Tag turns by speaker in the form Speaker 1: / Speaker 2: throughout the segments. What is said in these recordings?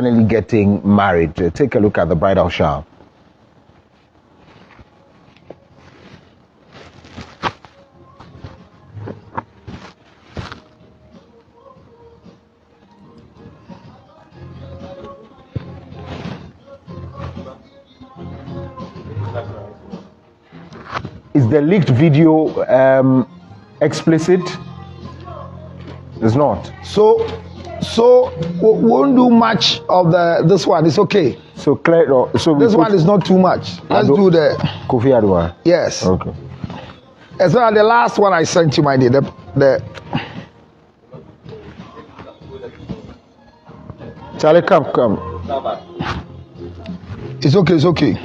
Speaker 1: finally getting married. Take a look at the bridal shower. Is the leaked video explicit? It's not.
Speaker 2: So we won't do much of this one. It's okay.
Speaker 1: So clear. So
Speaker 2: this one is not too much. Let's do the
Speaker 1: Kofi Adua.
Speaker 2: Yes.
Speaker 1: Okay.
Speaker 2: As well, the last one I sent you, my dear. The
Speaker 1: Charlie, come.
Speaker 2: It's okay. It's okay.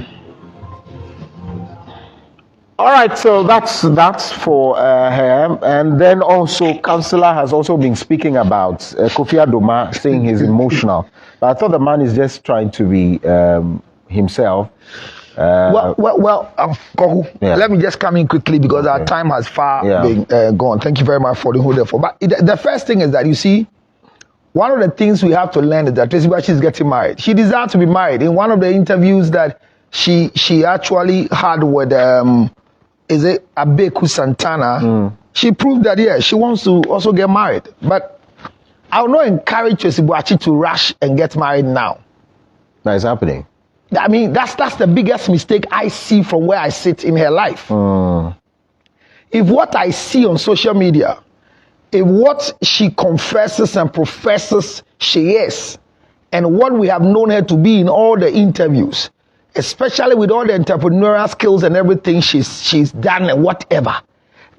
Speaker 1: All right, so that's for her, and then also Councillor has also been speaking about Kofi Adoma saying he's emotional, but I thought the man is just trying to be himself.
Speaker 2: Kohu, let me just come in quickly because our time has far been gone. Thank you very much for the whole effort. But the first thing is that you see, one of the things we have to learn is that Tracy Bachi is getting married. She deserves to be married. In one of the interviews that she actually had with is it Abeku Santana? She proved that she wants to also get married. But I will not encourage Tracy Bachi to rush and get married now.
Speaker 1: That is happening.
Speaker 2: I mean, that's the biggest mistake I see from where I sit in her life. If what I see on social media, if what she confesses and professes she is, and what we have known her to be in all the interviews, especially with all the entrepreneurial skills and everything she's done and whatever,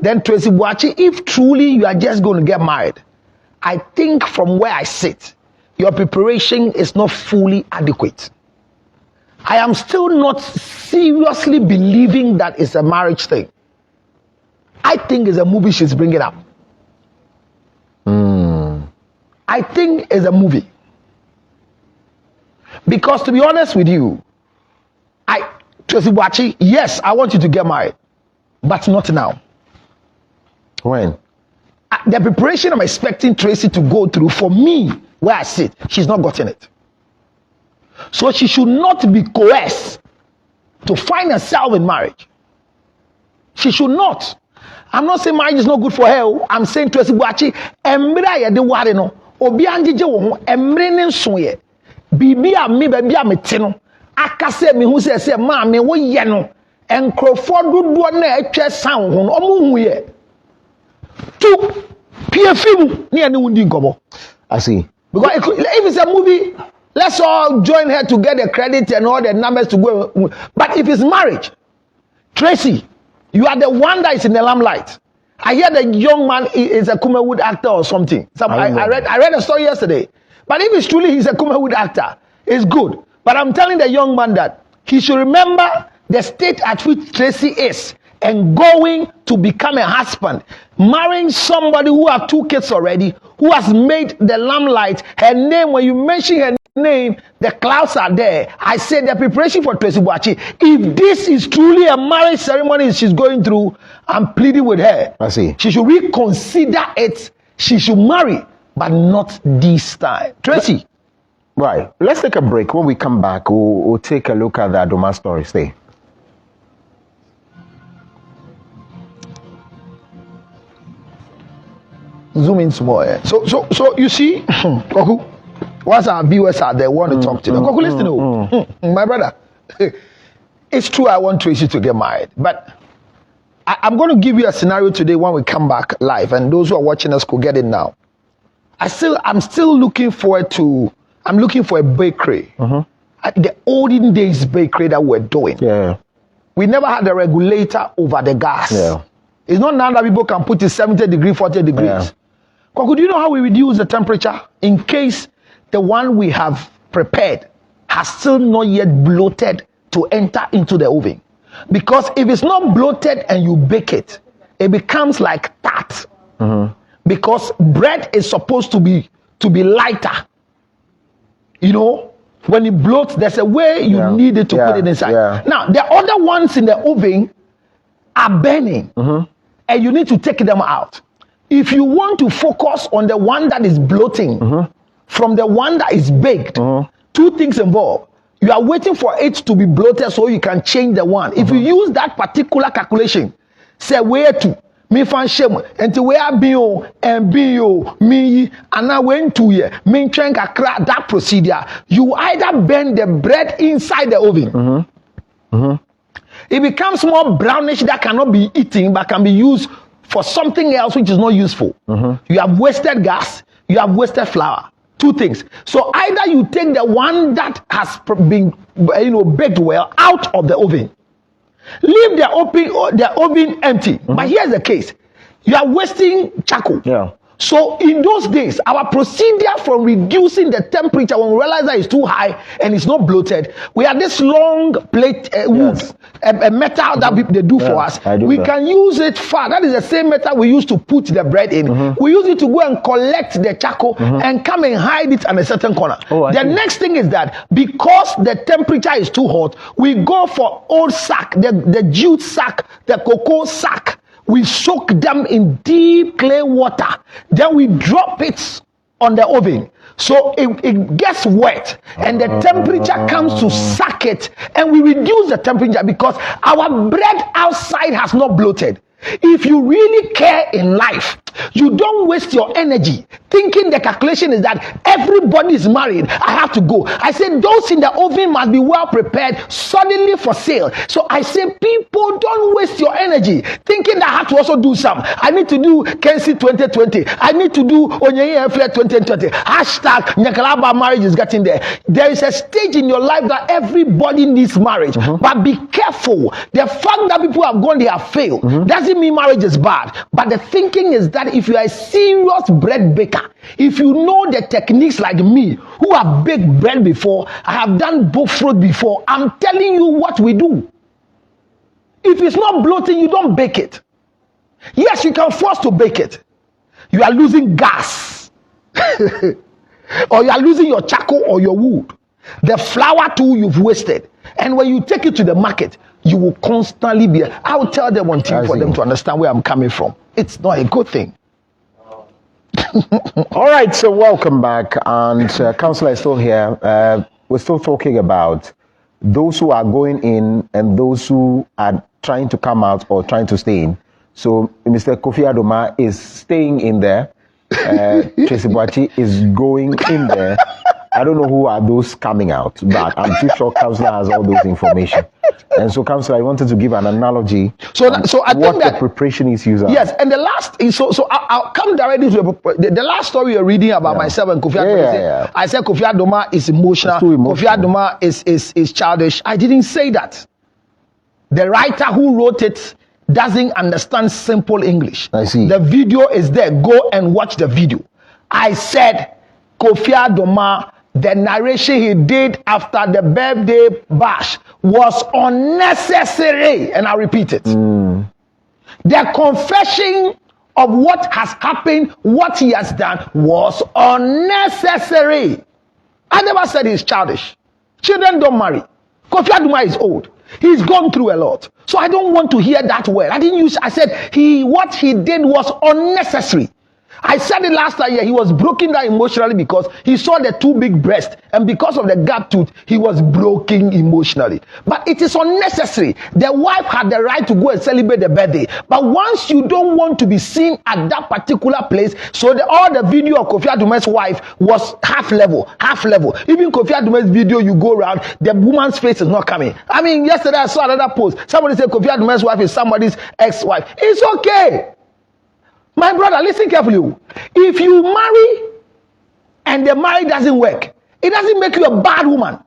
Speaker 2: then Tracy Boachi, if truly you are just going to get married, I think from where I sit, your preparation is not fully adequate. I am still not seriously believing that it's a marriage thing. I think it's a movie she's bringing up. I think it's a movie. Because to be honest with you, Tracy Boachi, yes, I want you to get married, but not now.
Speaker 1: When?
Speaker 2: The preparation I'm expecting Tracy to go through, for me, where I sit, she's not gotten it. So she should not be coerced to find herself in marriage. She should not. I'm not saying marriage is not good for her. I'm saying Tracy Boachi, emra ya de ware no, obi anjeje wo ho, emre ne nso ye. Bibi a me ba bia mete no, akase me hu se ma me wo ye no, enkrofo dodo na atwa san ho no, omo hu ye. Tu PFM ne ene wundi nkobo.
Speaker 1: I see.
Speaker 2: Because if it's a movie, let's all join her to get the credit and all the numbers to go. But if it's marriage, Tracy, you are the one that is in the limelight. I hear the young man is a Kumawood actor or something. I read a story yesterday. But if it's truly he's a Kumawood actor, it's good. But I'm telling the young man that he should remember the state at which Tracy is and going to become a husband, marrying somebody who has 2 kids already, who has made the limelight. Her name, when you mention her name, the clouds are there. I say the preparation for Tracy Boachi. If this is truly a marriage ceremony she's going through, I'm pleading with her.
Speaker 1: I see.
Speaker 2: She should reconsider it. She should marry, but not this time. Tracy.
Speaker 1: Right. Let's take a break. When we come back, we'll take a look at the Adoma story. Stay.
Speaker 2: Zoom in some more. So you see, Koku, once our viewers are there, want to talk to them. Koku, listen, my brother. It's true I want Tracy to get married, but I'm going to give you a scenario today when we come back live, and those who are watching us could get it now. I'm still looking forward to. I'm looking for a bakery. The olden days bakery that we're doing.
Speaker 1: Yeah.
Speaker 2: We never had a regulator over the gas.
Speaker 1: Yeah.
Speaker 2: It's not now that people can put it 70 degrees, 40 degrees. Yeah. Could you know how we reduce the temperature in case the one we have prepared has still not yet bloated to enter into the oven? Because if it's not bloated and you bake it, it becomes like tart. Because bread is supposed to be lighter. You know, when it bloats, there's a way you need it to put it inside. Yeah. Now, the other ones in the oven are burning, and you need to take them out. If you want to focus on the one that is bloating from the one that is baked, to two things involved. You are waiting for it to be bloated so you can change the one. If you use that particular calculation, say where to me fan shame and where bio and bio me and I went to ye me train that procedure. You either bend the bread inside the oven. It becomes more brownish that cannot be eaten but can be used for something else which is not useful. You have wasted gas, you have wasted flour. Two things. So either you take the one that has been baked well out of the oven, leave the oven empty. But here's the case: you are wasting charcoal.
Speaker 1: Yeah.
Speaker 2: So in those days, our procedure for reducing the temperature when we realize that it's too high and it's not bloated, we have this long plate wood, a metal that they do for us. We can use it far. That is the same metal we use to put the bread in. We use it to go and collect the charcoal and come and hide it in a certain corner. The next thing is that because the temperature is too hot, we go for old sack, the jute sack, the cocoa sack. We soak them in deep clay water. Then we drop it on the oven. So it gets wet and the temperature comes to suck it. And we reduce the temperature because our bread outside has not bloated. If you really care in life, you don't waste your energy thinking the calculation is that everybody is married. I have to go. I said those in the oven must be well prepared suddenly for sale. So I say people don't waste your energy thinking that I have to also do some. I need to do Kensi 2020. I need to do Onyeyi Efle 2020. Hashtag Nyakalaba marriage is getting there. There is a stage in your life that everybody needs marriage. But be careful. The fact that people have gone, they have failed. Doesn't mean marriage is bad. But the thinking is that if you are a serious bread baker, if you know the techniques like me, who have baked bread before, I have done both fruit before, I'm telling you what we do. If it's not bloating, you don't bake it. Yes, you can force to bake it. You are losing gas. Or you are losing your charcoal or your wood. The flour too, you've wasted. And when you take it to the market, you will constantly be. I will tell them one thing for them to understand where I'm coming from. It's not a good thing.
Speaker 1: All right, so welcome back. And Councillor is still here. We're still talking about those who are going in and those who are trying to come out or trying to stay in. So Mr. Kofi Adoma is staying in there. Tracy Boachi is going in there. I don't know who are those coming out, but I'm too sure Councillor has all those information. And so, Councillor, I wanted to give an analogy. So I think what the preparation is used.
Speaker 2: Yes, and the last, I'll come directly to the last story you're reading about myself and Kofi Adoma. I said Kofi Adoma is emotional. Kofi Adoma is childish. I didn't say that. The writer who wrote it doesn't understand simple English.
Speaker 1: I see.
Speaker 2: The video is there. Go and watch the video. I said Kofi Adoma, the narration he did after the birthday bash was unnecessary. And I repeat it. The confession of what has happened, what he has done, was unnecessary. I never said he's childish. Children don't marry. Kofi Adoma is old. He's gone through a lot. So I don't want to hear that word. I said what he did was unnecessary. I said it last year, he was broken down emotionally because he saw the two big breasts, and because of the gap tooth, he was broken emotionally. But it is unnecessary. The wife had the right to go and celebrate the birthday. But once you don't want to be seen at that particular place, so all the video of Kofi Adoma's wife was half level. Even Kofi Adoma's video, you go around, the woman's face is not coming. I mean, yesterday I saw another post. Somebody said Kofi Adoma's wife is somebody's ex-wife. It's okay. My brother, listen carefully. If you marry and the marriage doesn't work, it doesn't make you a bad woman.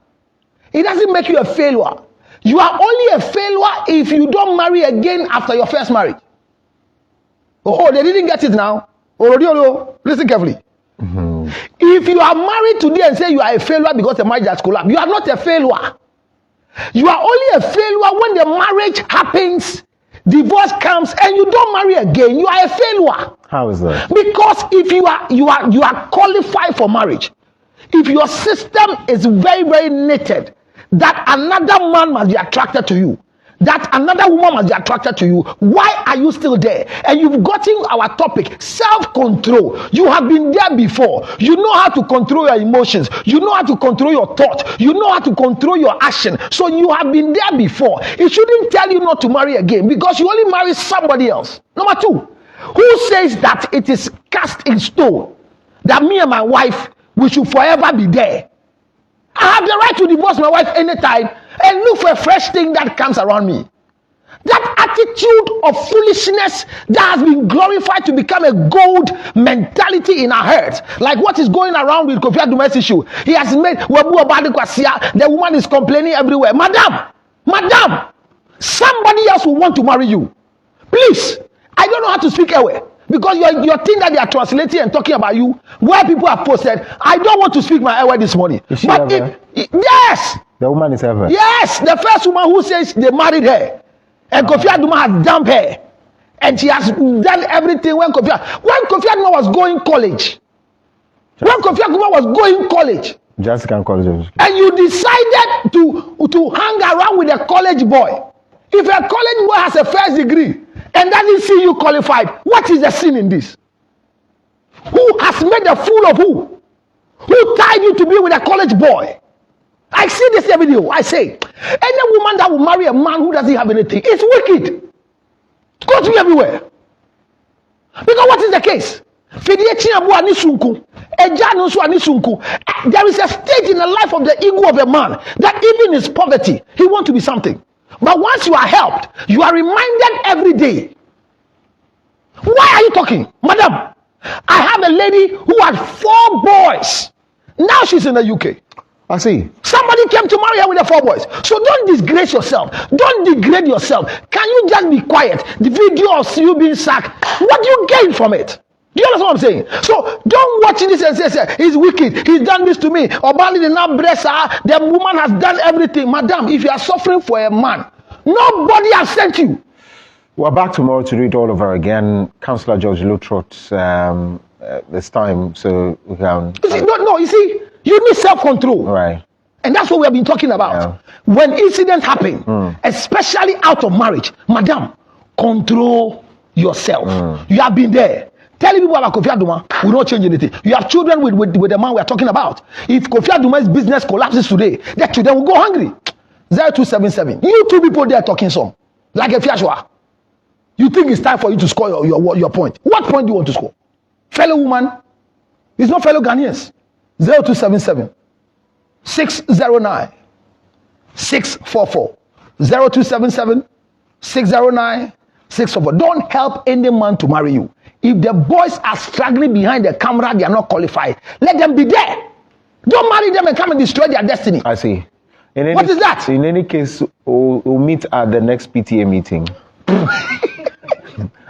Speaker 2: It doesn't make you a failure. You are only a failure if you don't marry again after your first marriage. Oh, they didn't get it now. Listen carefully. If you are married today and say you are a failure because the marriage has collapsed, you are not a failure. You are only a failure when the marriage happens, divorce comes, and you don't marry again. You are a failure.
Speaker 1: How is that?
Speaker 2: Because if you are qualified for marriage, if your system is very, very knitted, that another man must be attracted to you, that another woman must be attracted to you. Why are you still there? And you've gotten our topic, self-control. You have been there before. You know how to control your emotions. You know how to control your thoughts. You know how to control your action. So you have been there before. It shouldn't tell you not to marry again because you only marry somebody else. Number two, who says that it is cast in stone that me and my wife, we should forever be there? I have the right to divorce my wife anytime and look for a fresh thing that comes around me. That attitude of foolishness that has been glorified to become a gold mentality in our hearts, like what is going around with Kofi Aduma's issue. He has made the woman is complaining everywhere. Madam, somebody else will want to marry you. Please, I don't know how to speak away. Because your thing that they are translating and talking about you, where people have posted, I don't want to speak my word this morning.
Speaker 1: Is she
Speaker 2: but
Speaker 1: ever?
Speaker 2: Yes,
Speaker 1: The woman is ever.
Speaker 2: yes, the first woman who says they married her, and Kofi Aduma has dumped her, and she has done everything when Kofi Aduma was going college. When Kofi Aduma was going college,
Speaker 1: Jessica college.
Speaker 2: and you decided to hang around with a college boy. If a college boy has a first degree and doesn't see you qualified, what is the sin in this? Who has made a fool of who? Who tied you to be with a college boy? I see this video. I say, any woman that will marry a man who doesn't have anything, it's wicked. Go to me everywhere. Because what is the case? There is a stage in the life of the ego of a man that even in his poverty, he wants to be something. But once you are helped, you are reminded every day. Why are you talking? Madam, I have a lady who had 4 boys. Now she's in the UK.
Speaker 1: I see.
Speaker 2: Somebody came to marry her with the 4 boys. So don't disgrace yourself. Don't degrade yourself. Can you just be quiet? The video of you being sacked, what do you gain from it? Do you understand what I'm saying? So don't watch this and say, he's wicked. He's done this to me. Obali did not bless her. The woman has done everything. Madam, if you are suffering for a man, nobody has sent you.
Speaker 1: We're back tomorrow to do it all over again. Councillor George Lutrot, this time, so we can.
Speaker 2: You see, you need self-control.
Speaker 1: Right.
Speaker 2: And that's what we have been talking about.
Speaker 1: Yeah.
Speaker 2: When incidents happen, especially out of marriage, madam, control yourself. You have been there. Telling people about Kofi Aduma will not change anything. You have children with the man we are talking about. If Kofi Aduma's business collapses today, their children will go hungry. 0277. You 2 people there talking some. Like a fiashwa. You think it's time for you to score your point. What point do you want to score? Fellow woman? It's not fellow Ghanaians. 0277 609 644. 0277 609 644. Don't help any man to marry you. If the boys are struggling behind the camera, they are not qualified. Let them be there. Don't marry them and come and destroy their destiny.
Speaker 1: I see.
Speaker 2: What is that?
Speaker 1: In any case, we'll meet at the next PTA meeting.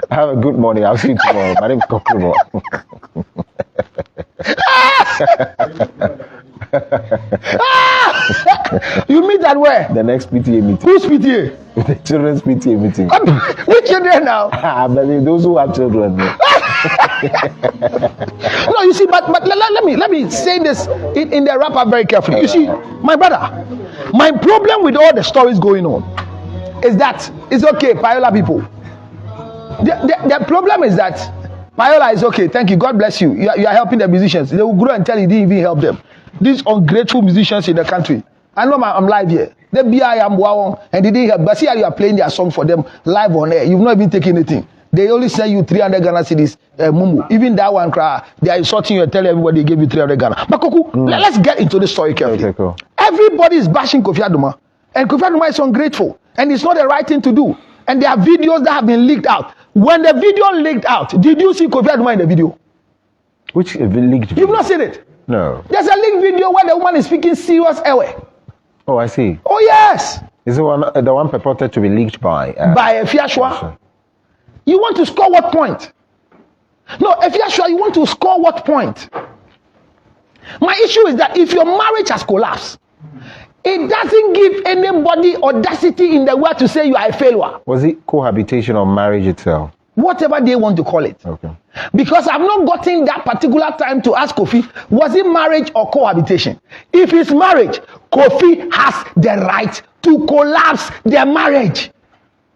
Speaker 1: Have a good morning. I'll see you tomorrow. My name is Kokubo.
Speaker 2: You meet at where?
Speaker 1: The next PTA meeting.
Speaker 2: Who's PTA?
Speaker 1: The children's PTA meeting.
Speaker 2: Which children now?
Speaker 1: Those who have children.
Speaker 2: No, you see, but let me say this in the wrap up very carefully. You see, my brother, my problem with all the stories going on is that it's okay, Payola people. The problem is that Payola is okay. Thank you. God bless you. You are helping the musicians. They will grow and tell you didn't even help them. These ungrateful musicians in the country. I know I'm live here. They be I am wow and they didn't help. But see how you are playing their song for them live on air. You've not even taken anything. They only send you 300 Ghana cedis, Mumu. Even that one cry, they are insulting you and telling everybody they gave you 300 Ghana. But Koku, let's get into the story carefully.
Speaker 1: Okay, cool.
Speaker 2: Everybody is bashing Kofi Aduma. And Kofi Aduma is ungrateful. And it's not the right thing to do. And there are videos that have been leaked out. When the video leaked out, did you see Kofi Aduma in the video?
Speaker 1: Which leaked video?
Speaker 2: You've not seen it?
Speaker 1: No.
Speaker 2: There's a leaked video where the woman is speaking serious away.
Speaker 1: Oh, I see.
Speaker 2: Oh, yes.
Speaker 1: Is it the one purported to be leaked by?
Speaker 2: By a Fiashwa. You want to score what point? No, if you're sure you want to score what point? My issue is that if your marriage has collapsed, it doesn't give anybody audacity in the world to say you are a failure.
Speaker 1: Was it cohabitation or marriage itself?
Speaker 2: Whatever they want to call it.
Speaker 1: Okay.
Speaker 2: Because I've not gotten that particular time to ask Kofi, was it marriage or cohabitation? If it's marriage, Kofi has the right to collapse their marriage.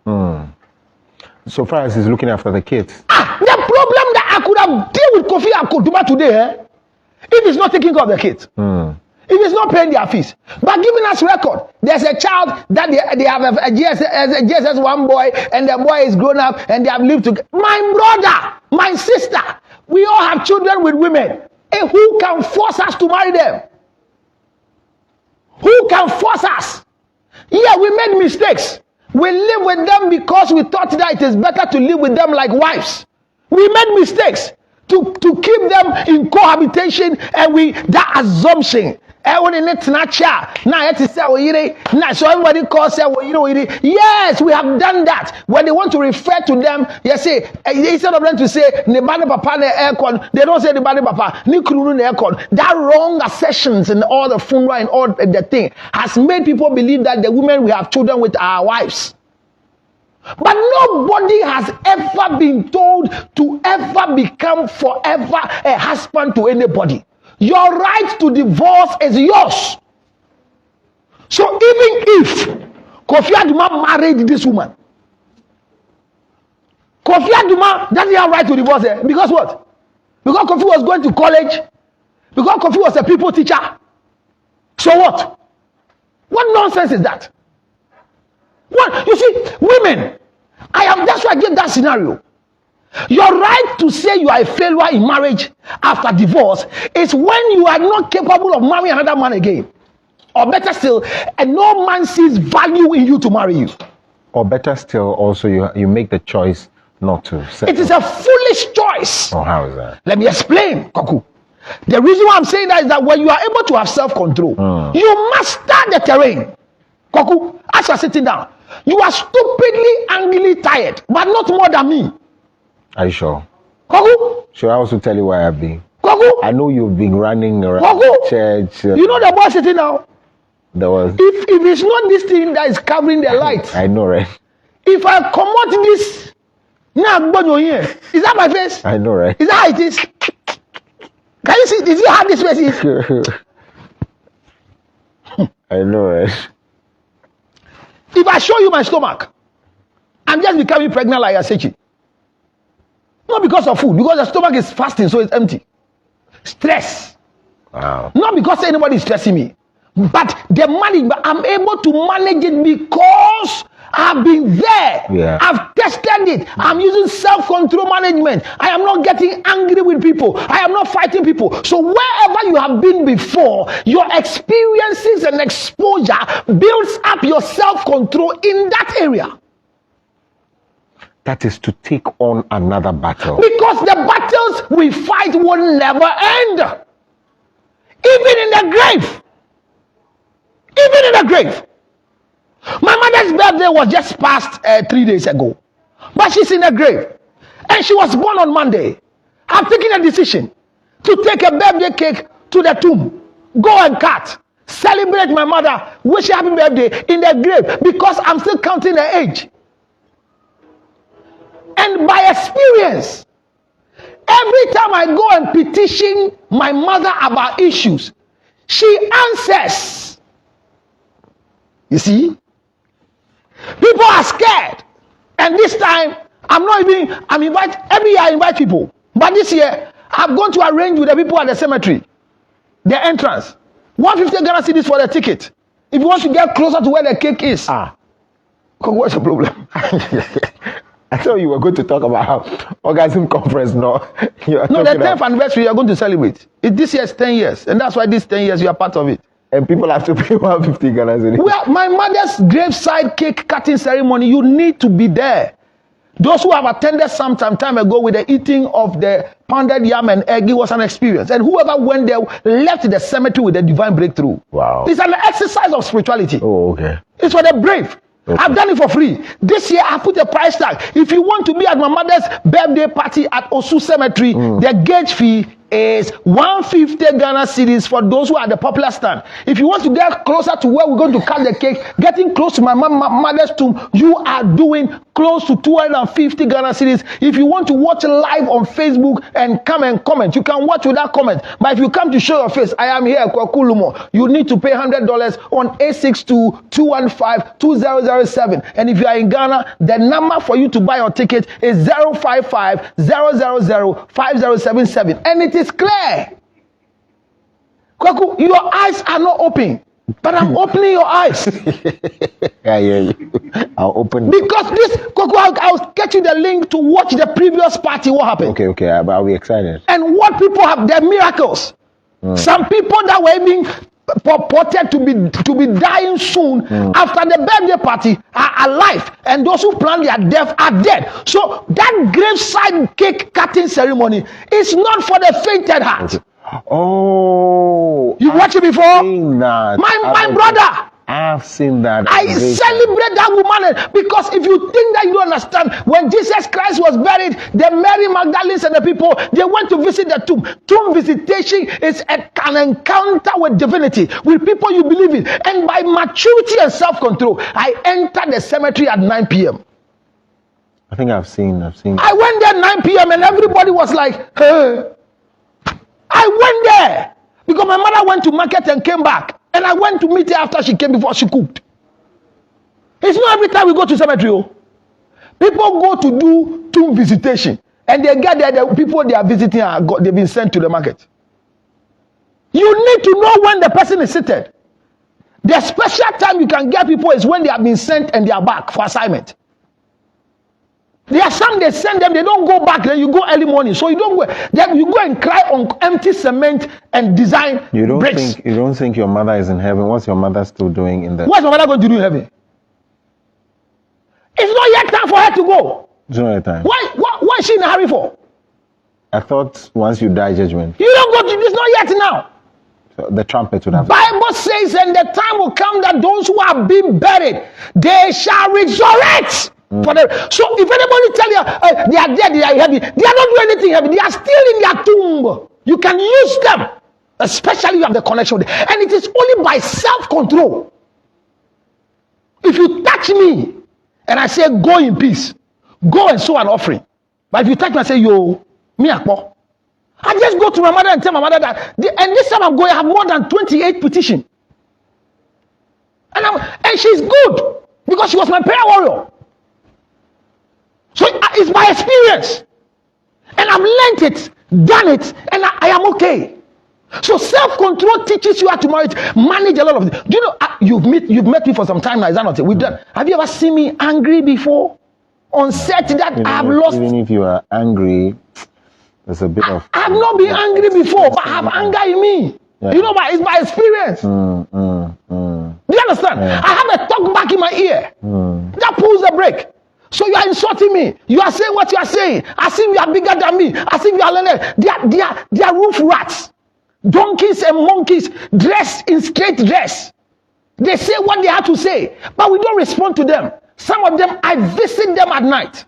Speaker 1: So far as he's looking after the kids.
Speaker 2: The problem that I could have dealt with Kofi Akuduma today, if he's not taking care of the kids. If he's not paying their fees, but giving us record, there's a child that they have a GSS one boy, and the boy is grown up and they have lived together. My brother, my sister, we all have children with women. And who can force us to marry them? Who can force us? Yeah, we made mistakes. We live with them because we thought that it is better to live with them like wives. We made mistakes to keep them in cohabitation, and that assumption. So everybody calls yes, we have done that. When they want to refer to them, they say, instead of them to say Nebani Papa ne aircon, they don't say Nebani Papa, Nikrunu ne aircon. That wrong assertions and all the funeral and all the thing has made people believe that the women we have children with are our wives. But nobody has ever been told to ever become forever a husband to anybody. Your right to divorce is yours. So even if Kofi Aduma married this woman, Kofi Aduma doesn't have right to divorce her. Because what? Because Kofi was going to college. Because Kofi was a people teacher. So what? What nonsense is that? What? You see, women, that's why I get that scenario. Your right to say you are a failure in marriage after divorce is when you are not capable of marrying another man again. Or better still, and no man sees value in you to marry you.
Speaker 1: Or better still, also you make the choice not to settle.
Speaker 2: It is a foolish choice.
Speaker 1: Oh, how is that?
Speaker 2: Let me explain, Koku. The reason why I'm saying that is that when you are able to have self-control, you master the terrain. Koku, as you are sitting down, you are stupidly, angrily tired, but not more than me.
Speaker 1: Are you sure?
Speaker 2: Koku?
Speaker 1: Should I also tell you where I've been?
Speaker 2: Koku?
Speaker 1: I know you've been running around
Speaker 2: Koku?
Speaker 1: church.
Speaker 2: You know the boy sitting now?
Speaker 1: There was.
Speaker 2: If it's not this thing that is covering the light.
Speaker 1: I know, right?
Speaker 2: If I come out this, now here, is that my face?
Speaker 1: I know, right?
Speaker 2: Is that how it is? Can you see? Is it how this face is?
Speaker 1: I know, right?
Speaker 2: If I show you my stomach, I'm just becoming pregnant like a Sechi. Not because of food, because the stomach is fasting, so it's empty. Stress.
Speaker 1: Wow.
Speaker 2: Not because anybody is stressing me, but the money, I'm able to manage it because I've been there.
Speaker 1: Yeah.
Speaker 2: I've tested it. I'm using self-control management. I am not getting angry with people. I am not fighting people. So wherever you have been before, your experiences and exposure builds up your self-control in that area.
Speaker 1: That is to take on another battle.
Speaker 2: Because the battles we fight will never end. Even in the grave. Even in the grave. My mother's birthday was just past 3 days ago. But she's in the grave. And she was born on Monday. I've taken a decision to take a birthday cake to the tomb. Go and cut. Celebrate my mother. Wish her happy birthday in the grave. Because I'm still counting her age. And by experience, every time I go and petition my mother about issues, she answers. You see? People are scared. And this time, every year I invite people. But this year, I'm going to arrange with the people at the cemetery, the entrance. 150 Ghana cedis for the ticket. If you want to get closer to where the cake is. What's the problem?
Speaker 1: I thought you were going to talk about orgasm conference. No,
Speaker 2: the 10th anniversary you are going to celebrate. This year is 10 years, and that's why this 10 years you are part of it.
Speaker 1: And people have to pay 150 Ghana cedis.
Speaker 2: Well, my mother's graveside cake cutting ceremony, you need to be there. Those who have attended some time ago with the eating of the pounded yam and egg, it was an experience. And whoever went there left the cemetery with a divine breakthrough.
Speaker 1: Wow.
Speaker 2: It's an exercise of spirituality.
Speaker 1: Oh, okay.
Speaker 2: It's for the brave. Okay. I've done it for free. This year I put a price tag. If you want to be at my mother's birthday party at Osu Cemetery, the gate fee is 150 Ghana cedis for those who are the popular stand. If you want to get closer to where we're going to cut the cake, getting close to my mother's tomb, you are doing close to 250 Ghana cedis. If you want to watch live on Facebook and come and comment, you can watch without comment. But if you come to show your face, I am here, Kwakulumo, you need to pay $100 on 862-215-2007. And if you are in Ghana, the number for you to buy your ticket is 055-000-5077. And it is clear. Kwaku, your eyes are not open. But I'm opening your eyes.
Speaker 1: I hear you. I'll open.
Speaker 2: Because this, Kwaku, I'll get you the link to watch the previous party. What happened?
Speaker 1: Okay. I'll be excited.
Speaker 2: And what people have, their miracles. Some people that were being purported to be dying soon after the birthday party are alive, and those who plan their death are dead. So that graveside cake cutting ceremony is not for the fainted heart.
Speaker 1: Okay. Oh,
Speaker 2: You watched it before?
Speaker 1: Seen that.
Speaker 2: My brother.
Speaker 1: I've seen that.
Speaker 2: I celebrate that woman, because if you think that you don't understand, when Jesus Christ was buried, the Mary Magdalene and the people, they went to visit the tomb. Tomb visitation is an encounter with divinity, with people you believe in. And by maturity and self-control, I entered the cemetery at 9 p.m.
Speaker 1: I think I've seen.
Speaker 2: I went there 9 p.m. and everybody was like, hey. I went there because my mother went to market and came back. And I went to meet her after she came, before she cooked. It's not every time we go to cemetery. People go to do tomb visitation. And they get there, the people they are visiting they've been sent to the market. You need to know when the person is seated. The special time you can get people is when they have been sent and they are back for assignment. There are some they send them, they don't go back, then you go early morning. So you don't go, then you go and cry on empty cement and design bricks.
Speaker 1: You don't think your mother is in heaven? What's your mother still doing in the...
Speaker 2: What's my mother going to do in heaven? It's not yet time for her to go.
Speaker 1: It's not yet time.
Speaker 2: Why is she in a hurry for?
Speaker 1: I thought once you die, judgment.
Speaker 2: You don't go to, it's not yet now.
Speaker 1: So the trumpet would have...
Speaker 2: Bible says, and the time will come that those who are being buried, they shall resurrect. So if anybody tell you they are dead, they are heavy, they are not doing anything heavy, they are still in their tomb. You can use them, especially you have the connection with them. And it is only by self-control. If you touch me and I say go in peace, go and sow an offering. But if you touch me and say yo, me akpo, I just go to my mother and tell my mother that and this time I'm going, I have more than 28 petitions. And she's good because she was my prayer warrior. So it's my experience. And I've learned it, done it, and I am okay. So self-control teaches you how to manage a lot of things. Do you know, you've met me for some time now, is that not it? We've done. Have you ever seen me angry before? On set that I have lost.
Speaker 1: Even if you are angry, there's a bit of...
Speaker 2: I have not been angry before, but I have anger in me. Yeah. You know, it's my experience. Do you understand? Yeah. I have a talk back in my ear. That pulls the brake. So you are insulting me. You are saying what you are saying. As if you are bigger than me. As if you are learned. They are roof rats. Donkeys and monkeys dressed in straight dress. They say what they have to say. But we don't respond to them. Some of them, I visit them at night.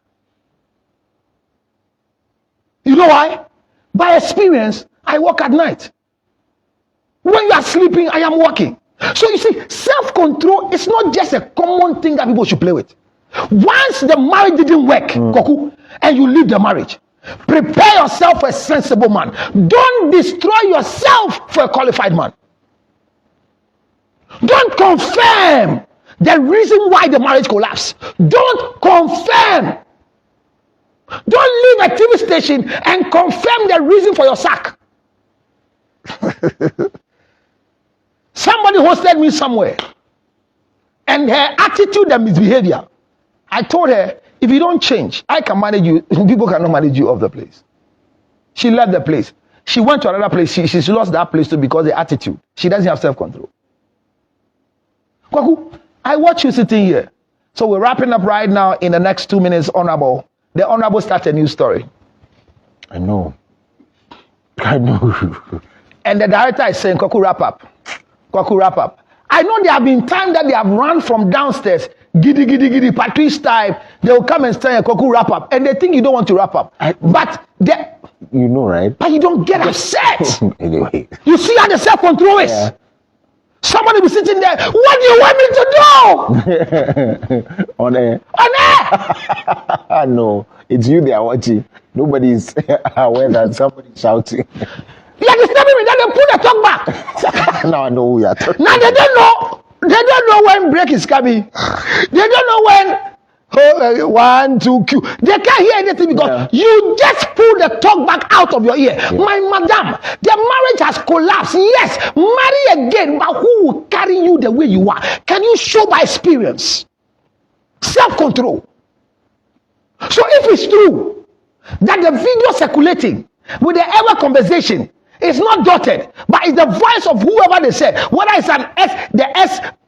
Speaker 2: You know why? By experience, I work at night. When you are sleeping, I am working. So you see, self-control is not just a common thing that people should play with. Once the marriage didn't work, Koku, and you leave the marriage, prepare yourself for a sensible man. Don't destroy yourself for a qualified man. Don't confirm the reason why the marriage collapsed. Don't confirm. Don't leave a TV station and confirm the reason for your sack. Somebody hosted me somewhere, and her attitude and misbehavior, I told her, if you don't change, I can manage you. People cannot manage you off the place. She left the place. She went to another place. She lost that place too because of the attitude. She doesn't have self-control. Kwaku, I watch you sitting here. So we're wrapping up right now in the next 2 minutes, Honorable. The Honorable starts a new story.
Speaker 1: I know. And
Speaker 2: the director is saying, Kwaku, wrap up. Kwaku, wrap up. I know there have been times that they have run from downstairs, giddy, giddy, giddy, Patrice time. They will come and say, Kwaku, wrap up. And they think you don't want to wrap up.
Speaker 1: But You know, right?
Speaker 2: But you don't get upset.
Speaker 1: Anyway.
Speaker 2: You see how the self-control is?
Speaker 1: Yeah.
Speaker 2: Somebody be sitting there, what do you want me to do?
Speaker 1: On air.
Speaker 2: On air!
Speaker 1: No, it's you they are watching. Nobody is aware that somebody's shouting.
Speaker 2: You are disturbing me, then they put the talk back.
Speaker 1: Now I know who you are talking.
Speaker 2: Now they don't know. They don't know when break is coming. They don't know when 1, 2, Q. They can't hear anything because you just pull the talk back out of your ear. Yeah. My madam, the marriage has collapsed. Yes, marry again, but who will carry you the way you are? Can you show by experience? Self-control. So if it's true that the video circulating with the ever conversation is not dotted, but it's the voice of whoever they said, whether it's the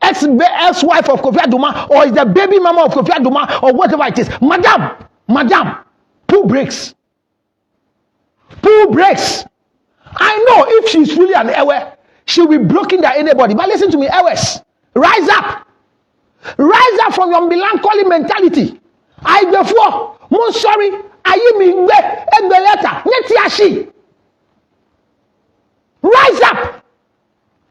Speaker 2: ex-wife of Kofi Adoma or it's the baby mama of Kofi Adoma or whatever it is, madam, pull brakes. Pull brakes. I know if she's really an Ewe, she'll be blocking that anybody. But listen to me, Ewes, rise up. Rise up from your melancholy mentality. I before, mon sorry, ayi mi gbe egbeleta neti ashi. Rise up.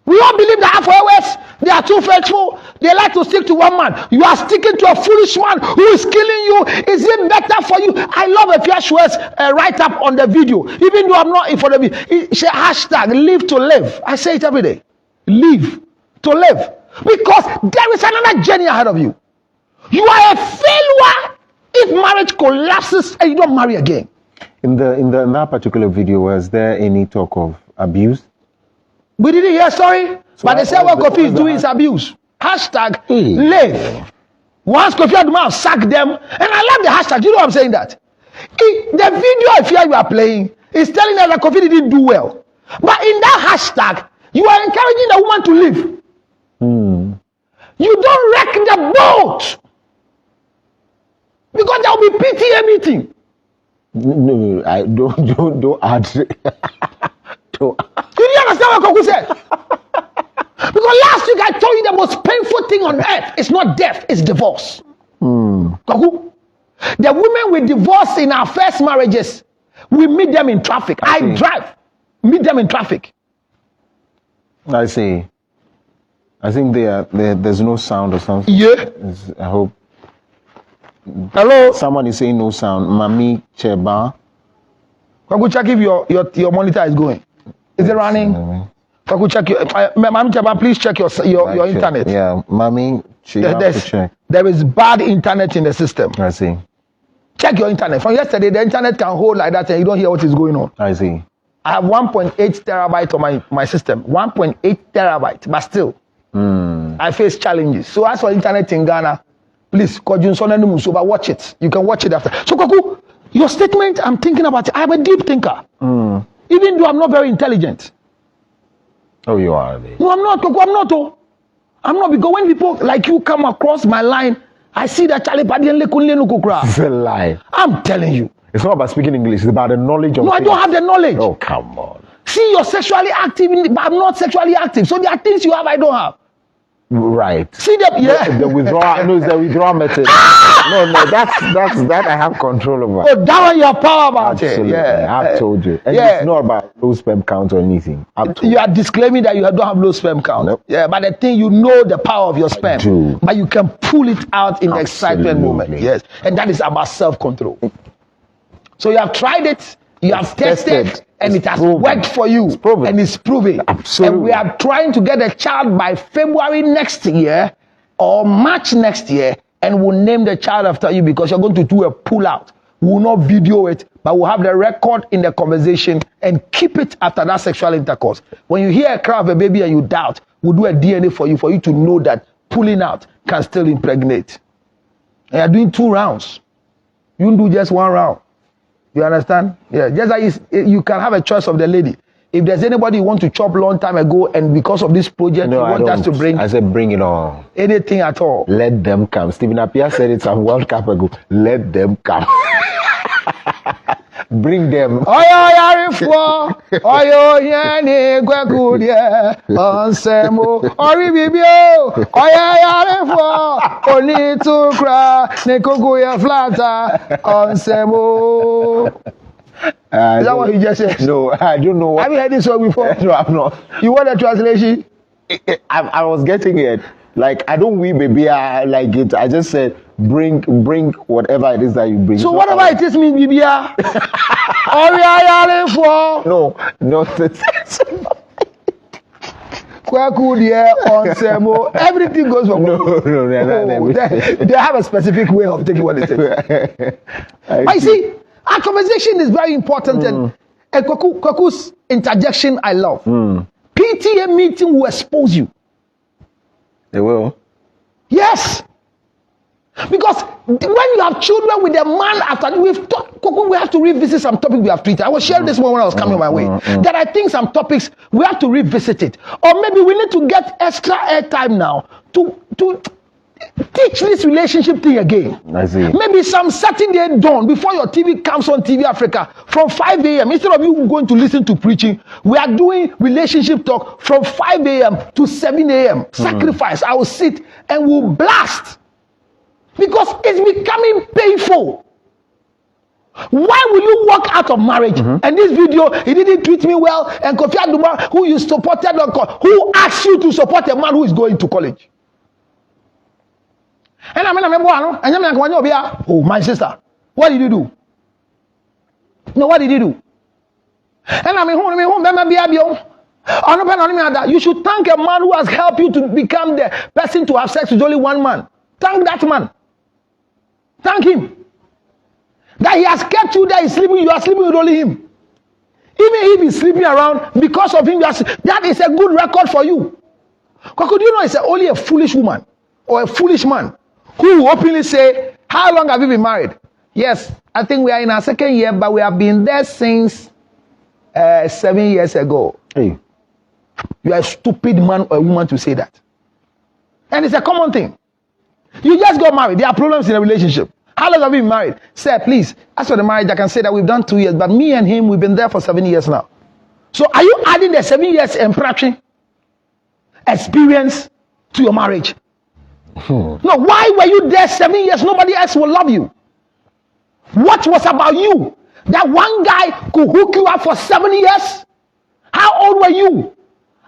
Speaker 2: We all believe that FOS, they are too faithful. They like to stick to one man. You are sticking to a foolish man who is killing you. Is it better for you? I love a Fiashwa's write up on the video. Even though I'm not in for the video. It's a hashtag, live to live. I say it every day. Live to live. Because there is another journey ahead of you. You are a failure if marriage collapses and you don't marry again.
Speaker 1: In that particular video, was there any talk of abuse?
Speaker 2: We didn't hear story, so but they said what Kofi is doing is abuse. Hashtag live. Once Kofi Adoma sacked them, and I love the hashtag. You know what I'm saying that? The video I fear you are playing is telling us that Kofi didn't do well. But in that hashtag, you are encouraging the woman to live. You don't wreck the boat. Because there will be PTA meeting.
Speaker 1: No, I don't add.
Speaker 2: You didn't understand what Koku said? Because last week I told you the most painful thing on earth is not death, it's divorce. Koku, the women we divorce in our first marriages, we meet them in traffic. I drive, meet them in traffic.
Speaker 1: I see. I think there's no sound or something.
Speaker 2: Yeah.
Speaker 1: I hope.
Speaker 2: Hello?
Speaker 1: Someone is saying no sound. Mami Cheba.
Speaker 2: Koku, check if your monitor is going. Is it running? Koku, check your Mami Cheba, please check your internet.
Speaker 1: Yeah, Mami, check.
Speaker 2: There is bad internet in the system.
Speaker 1: I see.
Speaker 2: Check your internet. From yesterday, the internet can hold like that and you don't hear what is going on.
Speaker 1: I see.
Speaker 2: I have 1.8 terabyte on my system. 1.8 terabyte, but still, I face challenges. So as for internet in Ghana, please, watch it. You can watch it after. So Koku, your statement, I'm thinking about it. I'm a deep thinker. Even though I'm not very intelligent.
Speaker 1: Oh, you are. Babe.
Speaker 2: No, I'm not, Koku. I'm not, because when people like you come across my line, I see that Charlie Padian
Speaker 1: It's a lie.
Speaker 2: I'm telling you.
Speaker 1: It's not about speaking English. It's about the knowledge of
Speaker 2: No,
Speaker 1: things.
Speaker 2: I don't have the knowledge.
Speaker 1: Oh, come on.
Speaker 2: See, you're sexually active, but I'm not sexually active. So there are things you have I don't have.
Speaker 1: Right.
Speaker 2: See the
Speaker 1: the withdrawal. No, it's the withdrawal method. No, that I have control over.
Speaker 2: Oh, that one you have power about
Speaker 1: Absolutely.
Speaker 2: it. Yeah,
Speaker 1: I've told you. And it's not about low sperm count or anything.
Speaker 2: You are disclaiming that you don't have low sperm count.
Speaker 1: Nope.
Speaker 2: Yeah, but the thing, you know the power of your sperm.
Speaker 1: I do.
Speaker 2: But you can pull it out in the excitement moment. Yes, and that is about self-control. So you have tried it, you have tested, and it has worked for you.
Speaker 1: It's proven.
Speaker 2: And it's proving.
Speaker 1: Absolutely.
Speaker 2: And we are trying to get a child by February next year or March next year, and we'll name the child after you because you're going to do a pull-out. We will not video it, but we'll have the record in the conversation and keep it after that sexual intercourse. When you hear a cry of a baby and you doubt, we'll do a DNA for you to know that pulling out can still impregnate. And you're doing 2 rounds. You don't do just 1 round. You understand? Yeah, just like you can have a choice of the lady. If there's anybody you want to chop long time ago, and because of this project, you want us to bring.
Speaker 1: I said, bring it on.
Speaker 2: Anything at all.
Speaker 1: Let them come. Stephen Appiah said it some World Cup ago. Let them come. Bring them.
Speaker 2: Oyo yarifo, oyo yeni gwekudie, onsemo, ori bibio, oyo yarifo, oni tukra, nekuguye flata, onsemo. Is that what he just said?
Speaker 1: No, I don't know.
Speaker 2: Have you heard this one before?
Speaker 1: No, I'm not.
Speaker 2: You want the translation?
Speaker 1: I was getting it. Like, I don't we baby, I like it. I just said, bring whatever it is that you bring.
Speaker 2: So whatever it is means, Bibia.
Speaker 1: No.
Speaker 2: Everything goes from
Speaker 1: No.
Speaker 2: They have a specific way of taking what it is. But you see, our conversation is very important, and Kwaku's interjection I love. PTA meeting will expose you.
Speaker 1: They will.
Speaker 2: Yes. Because when you have children with a man after we've talked, we have to revisit some topics we have treated. I was sharing this one when I was coming my way. That I think some topics we have to revisit it. Or maybe we need to get extra airtime now to teach this relationship thing again.
Speaker 1: I see.
Speaker 2: Maybe some Saturday dawn before your TV comes on TV Africa from 5 a.m. Instead of you going to listen to preaching, we are doing relationship talk from 5 a.m. to 7 a.m. Sacrifice. I will sit and we'll blast. Because it's becoming painful. Why will you walk out of marriage? And this video, he didn't treat me well, and Kofi Aduma, who you supported, who asked you to support a man who is going to college? And oh, my sister, what did you do? No, what did you do? And you should thank a man who has helped you to become the person to have sex with only one man. Thank that man. Thank him. That he has kept you there, you are sleeping with only him. Even if he's sleeping around, because of him, that is a good record for you. Because you know it's only a foolish woman or a foolish man who will openly say, how long have you been married? Yes, I think we are in our second year, but we have been there since 7 years ago.
Speaker 1: Hey.
Speaker 2: You are a stupid man or woman to say that. And it's a common thing. You just got married. There are problems in a relationship. How long have you been married? Sir, please, as for the marriage, I can say that we've done 2 years, but me and him, we've been there for 7 years now. So are you adding the 7 years interaction experience to your marriage? No, why were you there 7 years? Nobody else will love you. What was about you that one guy could hook you up for 7 years? How old were you?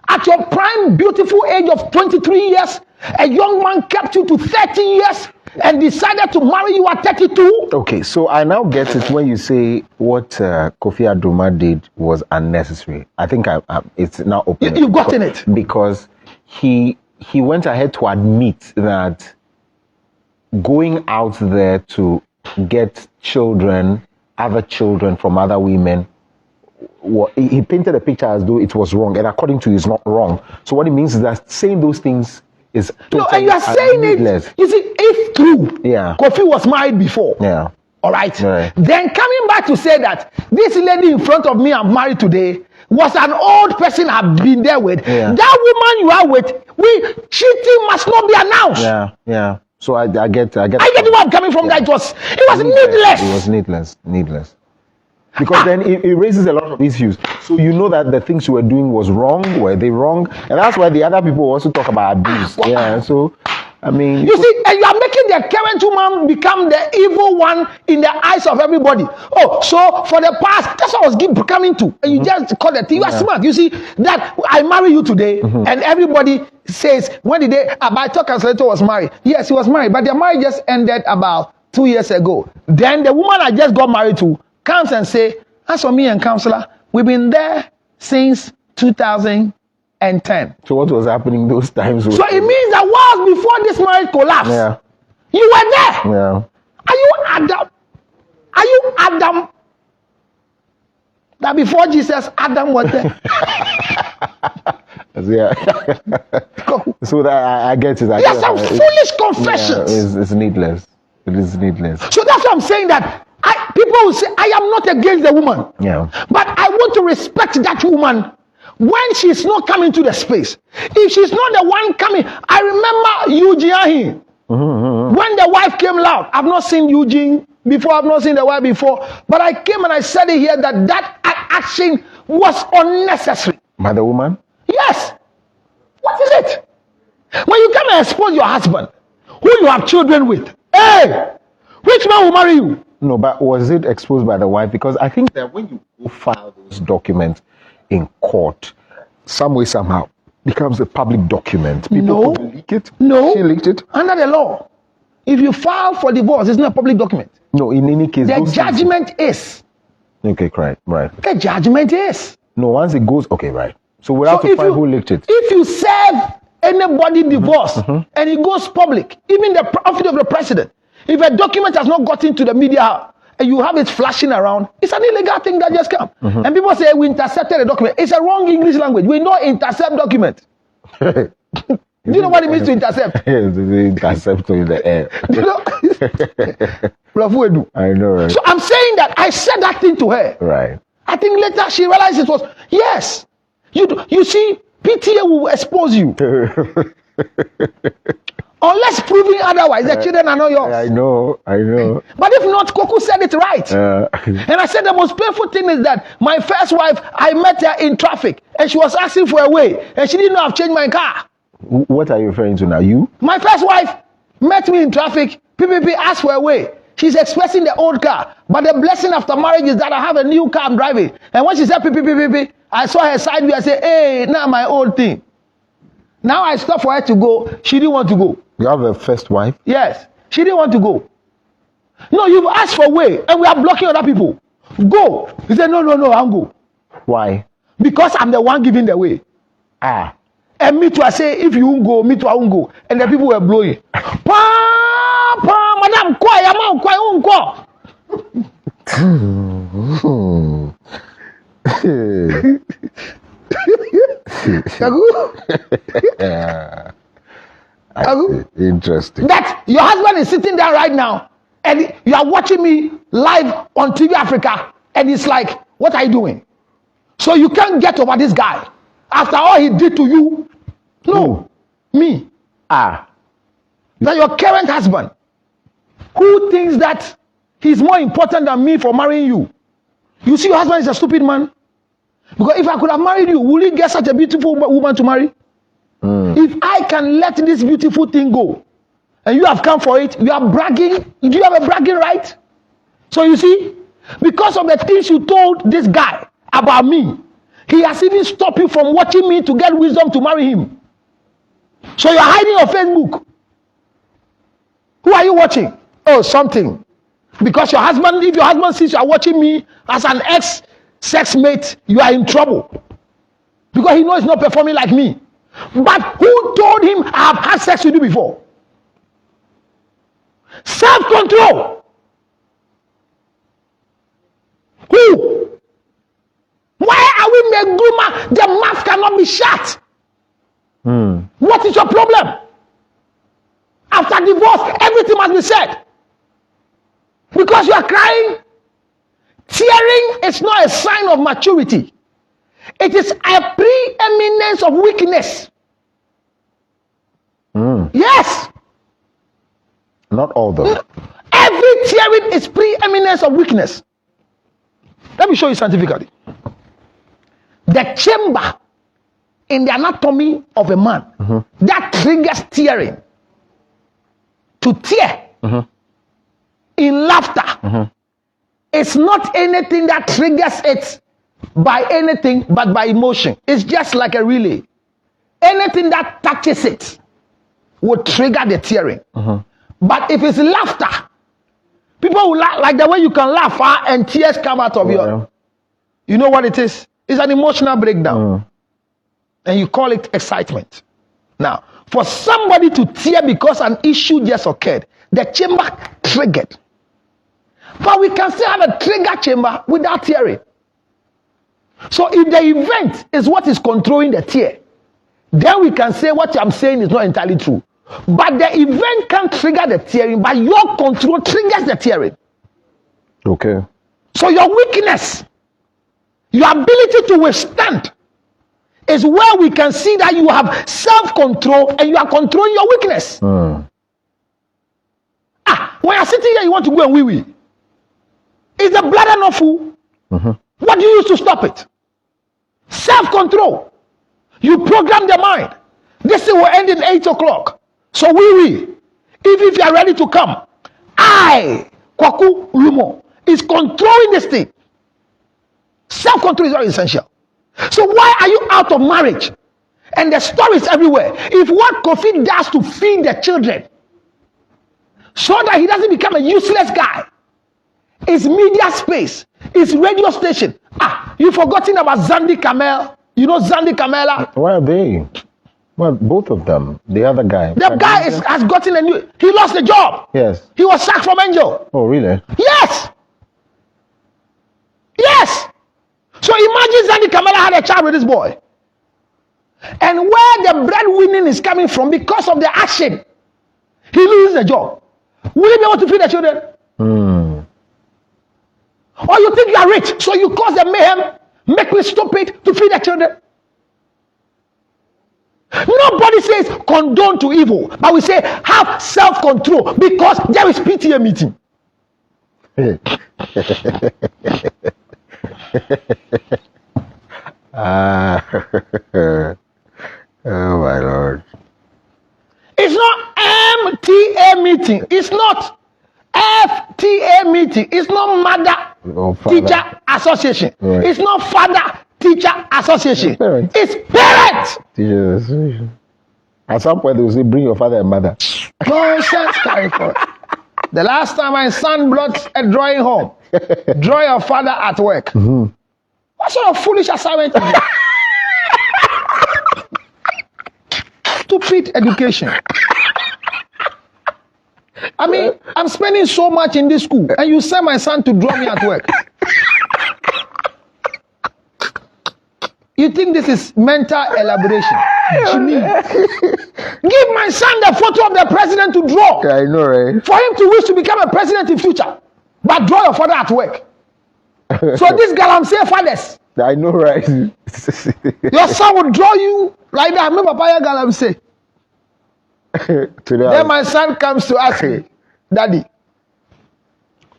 Speaker 2: At your prime, beautiful age of 23 years, a young man kept you to 30 years and decided to marry you at 32?
Speaker 1: Okay, so I now get it when you say what Kofi Aduma did was unnecessary. I think it's now open.
Speaker 2: You've gotten it.
Speaker 1: Because he went ahead to admit that going out there to get children, other children from other women, he painted a picture as though it was wrong, and according to you, it's not wrong. So what it means is that saying those things is totally
Speaker 2: and you are saying
Speaker 1: needless.
Speaker 2: it. You see, if true,
Speaker 1: Yeah.
Speaker 2: Kofi was married before.
Speaker 1: Yeah.
Speaker 2: All right.
Speaker 1: Right.
Speaker 2: Then coming back to say that this lady in front of me I'm married today was an old person I've been there with.
Speaker 1: Yeah.
Speaker 2: That woman you are with, cheating must not be announced.
Speaker 1: Yeah. So I get.
Speaker 2: I get where I'm coming from.
Speaker 1: Yeah.
Speaker 2: That it was needless.
Speaker 1: It was needless. Because then it raises a lot of issues. So you know that the things you were doing was wrong. Were they wrong? And that's why the other people also talk about abuse. Yeah. So, I mean,
Speaker 2: you see, and you are making the current woman become the evil one in the eyes of everybody. Oh, so for the past, that's what I was coming to. And you just call it. You are smart. You see that I marry you today, and everybody says, when did they? Abaito Cancelator was married. Yes, he was married, but their marriage just ended about 2 years ago. Then the woman I just got married to comes and say, as for me and counselor, we've been there since 2010.
Speaker 1: So what was happening those times?
Speaker 2: So it means that was before this marriage collapsed.
Speaker 1: Yeah.
Speaker 2: You were there.
Speaker 1: Yeah.
Speaker 2: Are you Adam? Are you Adam? That before Jesus, Adam was there.
Speaker 1: Yeah. So that I get it.
Speaker 2: There's some foolish confessions.
Speaker 1: Yeah, it's needless. It is needless.
Speaker 2: So that's what I'm saying, that people will say, I am not against the woman.
Speaker 1: Yeah.
Speaker 2: But I want to respect that woman when she's not coming to the space. If she's not the one coming, I remember Eugene Ahi. When the wife came loud, I've not seen Eugene before, I've not seen the wife before, but I came and I said it here that action was unnecessary.
Speaker 1: By the woman?
Speaker 2: Yes. What is it? When you come and expose your husband, who you have children with, hey, which man will marry you?
Speaker 1: No, but was it exposed by the wife? Because I think that when you go file those documents in court, some way, somehow, becomes a public document. People could leak it.
Speaker 2: No.
Speaker 1: She leaked it.
Speaker 2: Under the law, if you file for divorce, it's not a public document.
Speaker 1: No, in any case,
Speaker 2: The judgment is.
Speaker 1: Okay, right.
Speaker 2: The judgment is.
Speaker 1: No, once it goes, okay, right. So we have to find who leaked it.
Speaker 2: If you serve anybody divorce and it goes public, even the office of the president, if a document has not gotten to the media and you have it flashing around, it's an illegal thing that just come. And people say we intercepted a document. It's a wrong English language. We don't intercept document. Do you know what it means to intercept?
Speaker 1: Yes, intercept in the air.
Speaker 2: You know?
Speaker 1: I know, right?
Speaker 2: So I'm saying that I said that thing to her.
Speaker 1: Right.
Speaker 2: I think later she realized it was, yes. You see, PTA will expose you. Unless proving otherwise, the children are not yours.
Speaker 1: I know.
Speaker 2: But if not, Koku said it right. And I said the most painful thing is that my first wife, I met her in traffic and she was asking for a way and she didn't know I've changed my car.
Speaker 1: What are you referring to now? You?
Speaker 2: My first wife met me in traffic, PPP asked for a way. She's expressing the old car. But the blessing after marriage is that I have a new car I'm driving. And when she said PPP, I saw her side view. I said, hey, now my old thing. Now I stopped for her to go. She didn't want to go.
Speaker 1: You have a first wife?
Speaker 2: Yes. She didn't want to go. No, you've asked for way and we are blocking other people. Go. He said, no, I'll go.
Speaker 1: Why?
Speaker 2: Because I'm the one giving the way. And me too, I say, if you won't go, me too, I won't go. And the people were blowing. Madam, quiet, I'm quiet, won't go.
Speaker 1: Interesting.
Speaker 2: That your husband is sitting there right now and you are watching me live on TV Africa and it's like, what are you doing? So you can't get over this guy after all he did to you. No, me. That your current husband who thinks that he's more important than me for marrying you. You see, your husband is a stupid man. Because if I could have married you, will you get such a beautiful woman to marry? If I can let this beautiful thing go, and you have come for it, you are bragging. Do you have a bragging right? So you see, because of the things you told this guy about me, he has even stopped you from watching me to get wisdom to marry him. So you're hiding your Facebook. Who are you watching? Oh, something. Because your husband, if your husband sees you are watching me as an ex-sex mate, you are in trouble. Because he knows he's not performing like me. But who told him I have had sex with you before? Self-control. Who? Why are we meguma? The mouth cannot be shut. What is your problem? After divorce, everything must be said. Because you are crying. Tearing is not a sign of maturity. It is a preeminence of weakness. Yes.
Speaker 1: Not all though.
Speaker 2: Every tearing is preeminence of weakness. Let me show you scientifically. The chamber in the anatomy of a man that triggers tearing, to tear in laughter, it's not anything that triggers it by anything but by emotion. It's just like a relay. Anything that touches it will trigger the tearing. But if it's laughter, people will laugh like the way you can laugh and tears come out of your. You know what it is? It's an emotional breakdown. And you call it excitement. Now, for somebody to tear because an issue just occurred, the chamber triggered. But we can still have a trigger chamber without tearing. So if the event is what is controlling the tear, then we can say what I'm saying is not entirely true. But the event can trigger the tearing, but your control triggers the tearing.
Speaker 1: Okay.
Speaker 2: So your weakness, your ability to withstand, is where we can see that you have self-control and you are controlling your weakness. When you're sitting here, you want to go and wee-wee. Is the bladder not full? What do you use to stop it? Self-control. You program the mind. This thing will end in 8 o'clock. So wee-wee. If you are ready to come, I kwaku, rumor is controlling this thing. Self-control is very essential. So why are you out of marriage? And the stories everywhere. If what Kofi does to feed the children, so that he doesn't become a useless guy, it's media space, it's radio station. You've forgotten about Zandi Kamel. You know Zandi Kamela?
Speaker 1: Where are they? Well, both of them. The other guy.
Speaker 2: The guy has gotten a new. He lost the job.
Speaker 1: Yes.
Speaker 2: He was sacked from Angel.
Speaker 1: Oh, really?
Speaker 2: Yes. Yes. So imagine Zandi Kamela had a child with this boy. And where the breadwinning is coming from because of the action, he loses the job. Will he be able to feed the children? Or you think you are rich, so you cause the mayhem, make me stupid to feed the children? Nobody says condone to evil, but we say have self-control because there is PTA meeting.
Speaker 1: Oh my Lord.
Speaker 2: It's not MTA meeting. It's not FTA meeting. It's not mother teacher association.
Speaker 1: Right.
Speaker 2: It's not father teacher association.
Speaker 1: Parents.
Speaker 2: It's parents.
Speaker 1: Teacher association. At some point they will say, bring your father and mother.
Speaker 2: Nonsense carry forward. The last time my son brought a drawing home, draw your father at work. What sort of foolish assignment is it? Stupid education. I mean, I'm spending so much in this school, and you send my son to draw me at work. You think this is mental elaboration? Give my son the photo of the president to draw.
Speaker 1: I know, right?
Speaker 2: For him to wish to become a president in future. But draw your father at work. So this galamsey fathers.
Speaker 1: I know, right?
Speaker 2: Your son will draw you like that. Remember Papa galamsey. Then my son comes to ask me, Daddy,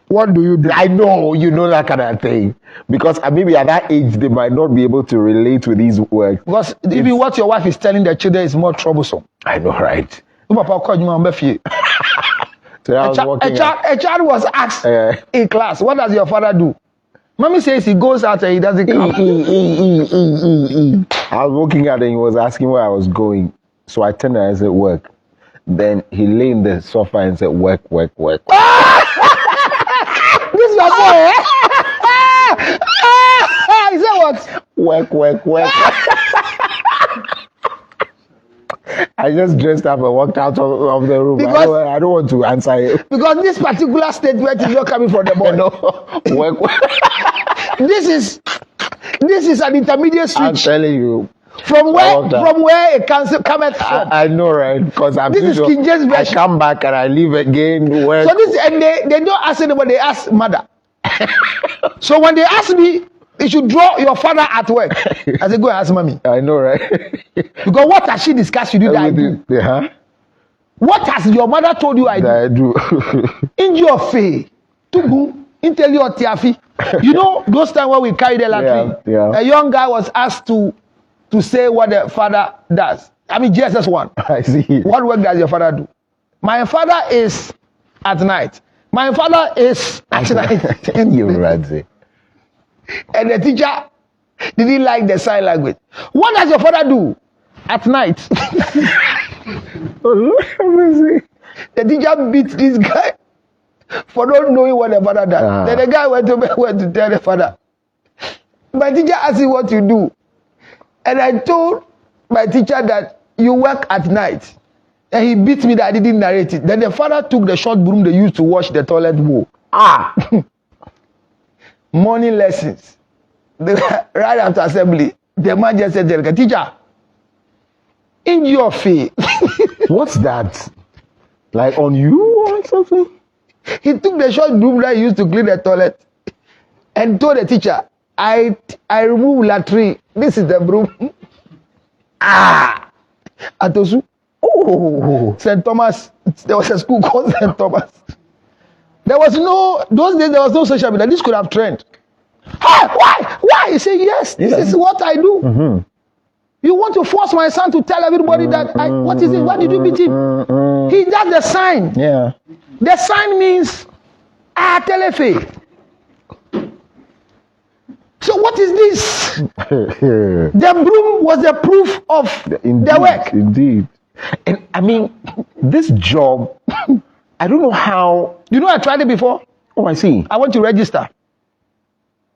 Speaker 2: what do you do?
Speaker 1: I know, you know that kind of thing. Because maybe at that age, they might not be able to relate with these words.
Speaker 2: Because even what your wife is telling the children is more troublesome.
Speaker 1: I know, right?
Speaker 2: So a child was asked in class, what does your father do? Mommy says he goes out and he doesn't come.
Speaker 1: I was walking out and he was asking where I was going. So I turned and I said, work. Then he lay in the sofa and said, work.
Speaker 2: This is your boy, eh? He said what?
Speaker 1: Work. I just dressed up and walked out of the room.
Speaker 2: Because,
Speaker 1: I don't want to answer it.
Speaker 2: Because this particular statement is not coming from the boy.
Speaker 1: No. Work.
Speaker 2: This is an intermediate switch.
Speaker 1: I'm telling you.
Speaker 2: From where a cancer cometh from.
Speaker 1: I know, right? Because I'm
Speaker 2: this is
Speaker 1: sure
Speaker 2: King James
Speaker 1: I
Speaker 2: version.
Speaker 1: come back and I leave again. Work.
Speaker 2: So this and they don't ask anybody, they ask mother. So when they ask me, you should draw your father at work. I say, go and ask mommy.
Speaker 1: I know, right?
Speaker 2: Because what has she discussed with you that I do?
Speaker 1: Yeah.
Speaker 2: What has your mother told you I do?
Speaker 1: I do.
Speaker 2: In your face. Intel your tiafi. You know those times when we carry the latrine?
Speaker 1: Yeah.
Speaker 2: A young guy was asked to say what the father does. I mean, Jesus one.
Speaker 1: I see.
Speaker 2: What work does your father do? My father is at night. My father is at night.
Speaker 1: You're right.
Speaker 2: And the teacher didn't like the sign language. What does your father do at night? The teacher beat this guy for not knowing what the father does. Then the guy went to tell the father. My teacher asked him what you do. And I told my teacher that you work at night. And he beat me that I didn't narrate it. Then the father took the short broom they used to wash the toilet bowl. Morning lessons. Right after assembly, the man just said, teacher, in your face.
Speaker 1: What's that? Like on you or something?
Speaker 2: He took the short broom that he used to clean the toilet and told the teacher, I remove latrine. This is the broom. Atosu. Oh, St. Thomas. There was a school called St. Thomas. Those days there was no social media. This could have trend. Why? He said, yes, this is what I do.
Speaker 1: Mm-hmm.
Speaker 2: You want to force my son to tell everybody that what is it? Why did you beat him? He does the sign.
Speaker 1: Yeah.
Speaker 2: The sign means Telefe. So what is this? The broom was the proof of the work.
Speaker 1: Indeed. And I mean, this job, I don't know how.
Speaker 2: You know, I tried it before.
Speaker 1: Oh, I see.
Speaker 2: I want to register.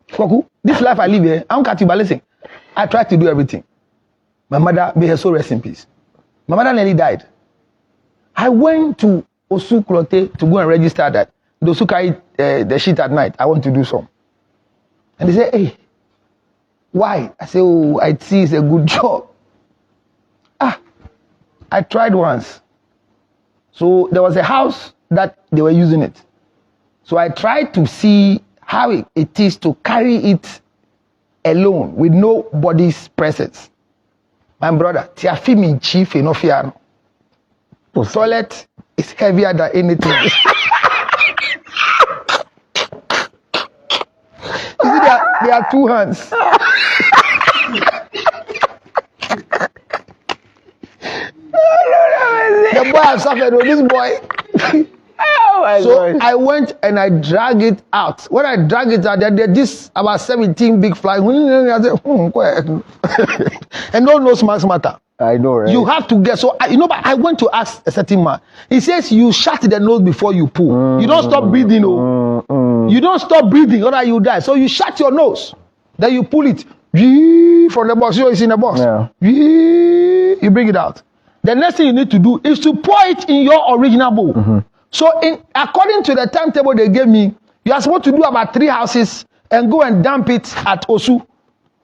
Speaker 2: Kwaku, this life I live here, I don't catch you, but listen, I tried to do everything. My mother, may her soul rest in peace. My mother nearly died. I went to Osu Klote to go and register that those who carry the shit at night, I want to do some. And they say, hey, why? I say, oh, I see it's a good job. I tried once. So there was a house that they were using it. So I tried to see how it is to carry it alone with nobody's presence. My brother, Tiafimi chief enofiano. Toilet is heavier than anything. You see, there are two hands. The boy has suffered with this boy. So I went and I dragged it out. When I dragged it out, there this about 17 big flies. I said, and no nose matter.
Speaker 1: I know, right?
Speaker 2: You have to get, so but I went to ask a certain man. He says you shut the nose before you pull. You don't stop breathing, You don't stop breathing, or you die. So you shut your nose, then you pull it from the box. It's in the box.
Speaker 1: Yeah.
Speaker 2: You bring it out. The next thing you need to do is to pour it in your original bowl. So according to the timetable they gave me, you are supposed to do about 3 houses and go and dump it at Osu,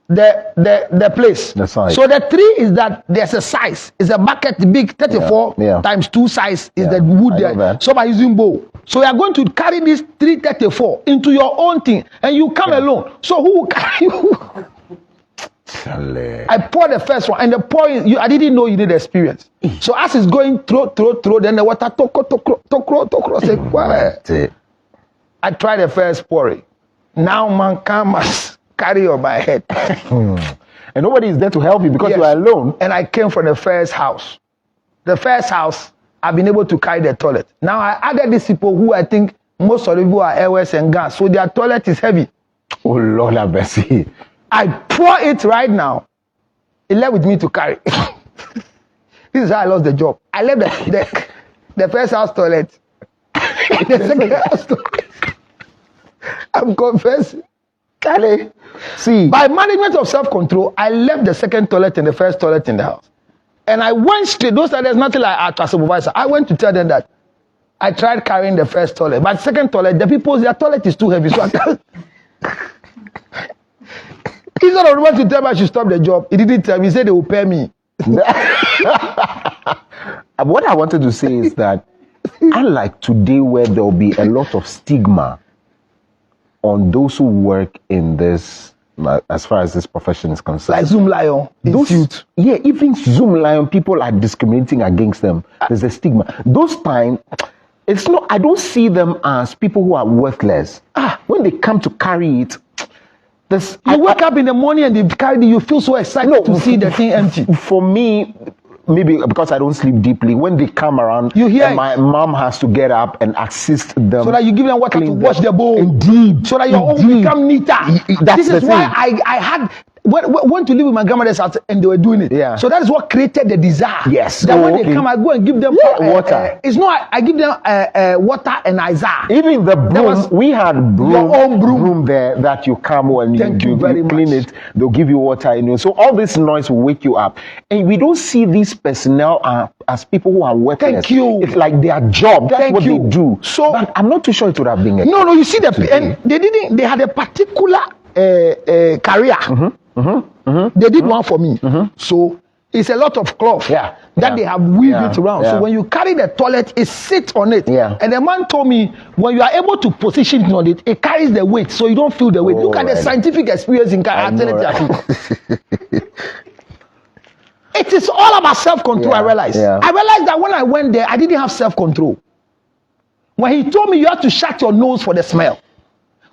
Speaker 2: the place.
Speaker 1: The size.
Speaker 2: So the 3 is that there's a size. It's a bucket big 34 times 2 size is the wood there. So by using bowl. So you are going to carry this 334 into your own thing and you come alone. So who will carry you? I poured the first one, and the pouring, I didn't know you need experience. So as it's going throw, then the water tokro, say, quiet. I tried the first pouring. Now man must carry on my head.
Speaker 1: And nobody is there to help you because you are alone.
Speaker 2: And I came from the first house. The first house, I've been able to carry the toilet. Now I added these people who I think most of the people are airways and gas, so their toilet is heavy.
Speaker 1: Oh Lord have mercy.
Speaker 2: I pour it right now. It left with me to carry. This is how I lost the job. I left the first house toilet. The second house toilet. I'm confessing.
Speaker 1: Kale. See.
Speaker 2: By management of self-control, I left the second toilet and the first toilet in the house. And I went straight. Those are there's nothing like a supervisor. I went to tell them that I tried carrying the first toilet. But second toilet, the people's their toilet is too heavy. So I instead of want to tell me I should stop the job, he didn't tell me. He said they will pay me.
Speaker 1: What I wanted to say is that unlike today where there will be a lot of stigma on those who work in this, as far as this profession is concerned.
Speaker 2: Like Zoom Lion.
Speaker 1: Even Zoom Lion, people are discriminating against them. There's a stigma. Those times, it's not, I don't see them as people who are worthless. When they come to carry it, you wake up in the morning and they carry it, you feel so excited to see the thing empty. For me, maybe because I don't sleep deeply, when they come around,
Speaker 2: you hear
Speaker 1: my mom has to get up and assist them.
Speaker 2: So that you give them water to wash the bowl.
Speaker 1: Indeed.
Speaker 2: So that your own become neater. This is why I had went to live with my grandmother's house and they were doing it.
Speaker 1: Yeah. So
Speaker 2: that is what created the desire.
Speaker 1: Yes.
Speaker 2: That when they come, I go and give them
Speaker 1: water.
Speaker 2: It's not, I give them water and Isaiah.
Speaker 1: Even the broom, we had broom,
Speaker 2: your own broom
Speaker 1: there that you come when you
Speaker 2: very
Speaker 1: clean
Speaker 2: much.
Speaker 1: it, they'll give you water. So all this noise will wake you up. And we don't see these personnel as people who are working.
Speaker 2: Thank you.
Speaker 1: It's like their job. That's what they do.
Speaker 2: So
Speaker 1: but I'm not too sure it would have been.
Speaker 2: No, you see and they had a particular career. They did one for me. So it's a lot of cloth that they have weaved it around. So when you carry the toilet, it sits on it. And the man told me when you are able to position it on it, it carries the weight, so you don't feel the weight. Look at the scientific experience in it is all about self-control. I realized. I realized that when I went there, I didn't have self-control. When he told me you have to shut your nose for the smell.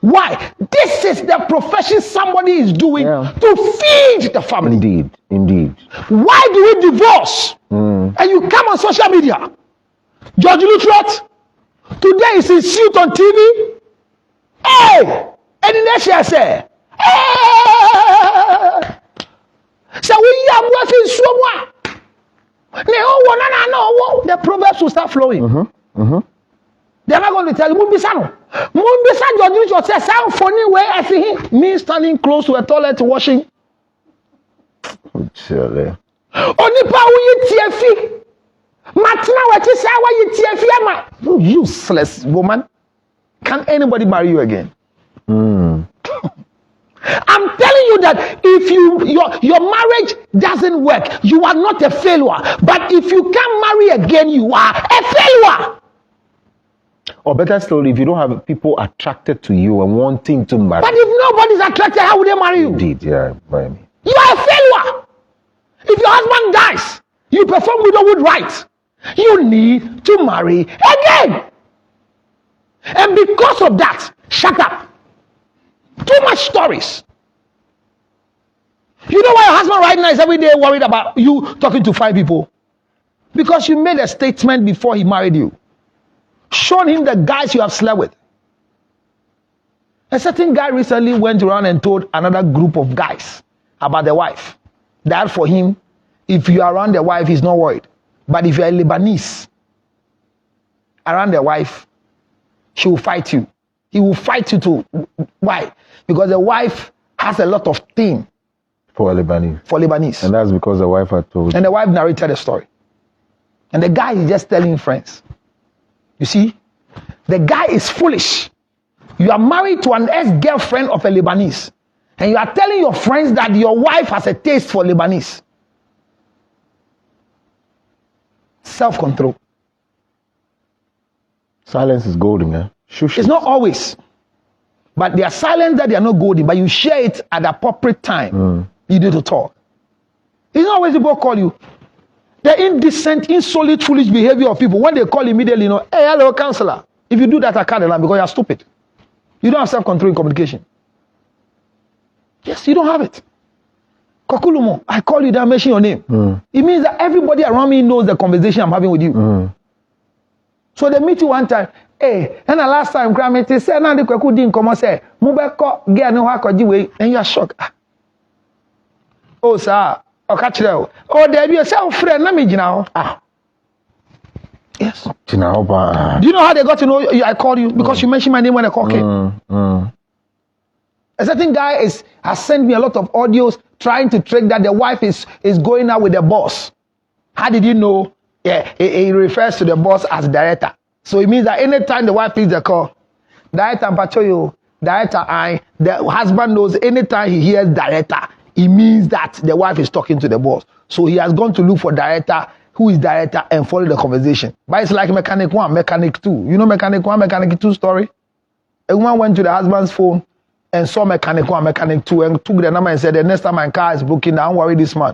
Speaker 2: Why? This is the profession somebody is doing to feed the family.
Speaker 1: Indeed.
Speaker 2: Why do we divorce? And you come on social media. George Luttrot, today is in suit on TV. Hey! And the next year say, hey! So we are working so much. The proverbs will start flowing. They're not going to tell you, Mumbisano. Mumbisano, you just sound funny where I see him. Me standing close to a toilet washing.
Speaker 1: Surely.
Speaker 2: Onipa uyi tiefi. Matina wati say why you tiefi ama. You useless woman. Can anybody marry you again? I'm telling you that if your marriage doesn't work, you are not a failure. But if you can't marry again, you are a failure.
Speaker 1: Or better still, if you don't have people attracted to you and wanting to marry.
Speaker 2: But if nobody's attracted, how would they marry you?
Speaker 1: Indeed, yeah, marry me.
Speaker 2: You are a failure. If your husband dies, you perform widowhood rights. You need to marry again. And because of that, shut up. Too much stories. You know why your husband right now is every day worried about you talking to 5 people? Because you made a statement before he married you. Shown him the guys you have slept with. A certain guy recently went around and told another group of guys about the wife. That for him, if you are around the wife, he's not worried. But if you're a Lebanese around the wife, she will fight you. He will fight you too. Why? Because the wife has a lot of things
Speaker 1: For Lebanese. And that's because the wife had told.
Speaker 2: And the wife narrated the story. And the guy is just telling friends. You see, the guy is foolish. You are married to an ex-girlfriend of a Lebanese. And you are telling your friends that your wife has a taste for Lebanese. Self-control.
Speaker 1: Silence is golden, eh? Shush.
Speaker 2: It's not always. But they are silent that they are not golden. But you share it at the appropriate time. You need to talk. It's not always people call you. The indecent, insolent, foolish behavior of people, when they call immediately, you know, hey, hello, counselor. If you do that, I can't allow because you're stupid. You don't have self-control in communication. Yes, you don't have it. Kokulumo, I call you, that mention your name. It means that everybody around me knows the conversation I'm having with you. So they meet you one time. Hey, and the last time, Grammy, say, now the Kwaku didn't come and say, Mubeko, get no way, and you're shocked. Oh, sir. Oh, there be a self friend. Let me now. Yes. Do you know how they got to know you? I called you because you mentioned my name when I called came. A certain guy has sent me a lot of audios trying to trick that the wife is going out with the boss. How did you know? Yeah, he refers to the boss as director. So it means that anytime the wife picks the call, director Pachoyo, director the husband knows anytime he hears director, it means that the wife is talking to the boss. So he has gone to look for director, who is director, and follow the conversation. But it's like mechanic 1, mechanic 2. You know mechanic 1, mechanic 2 story? A woman went to the husband's phone and saw mechanic 1, mechanic 2, and took the number and said, the next time my car is broken down, don't worry this man.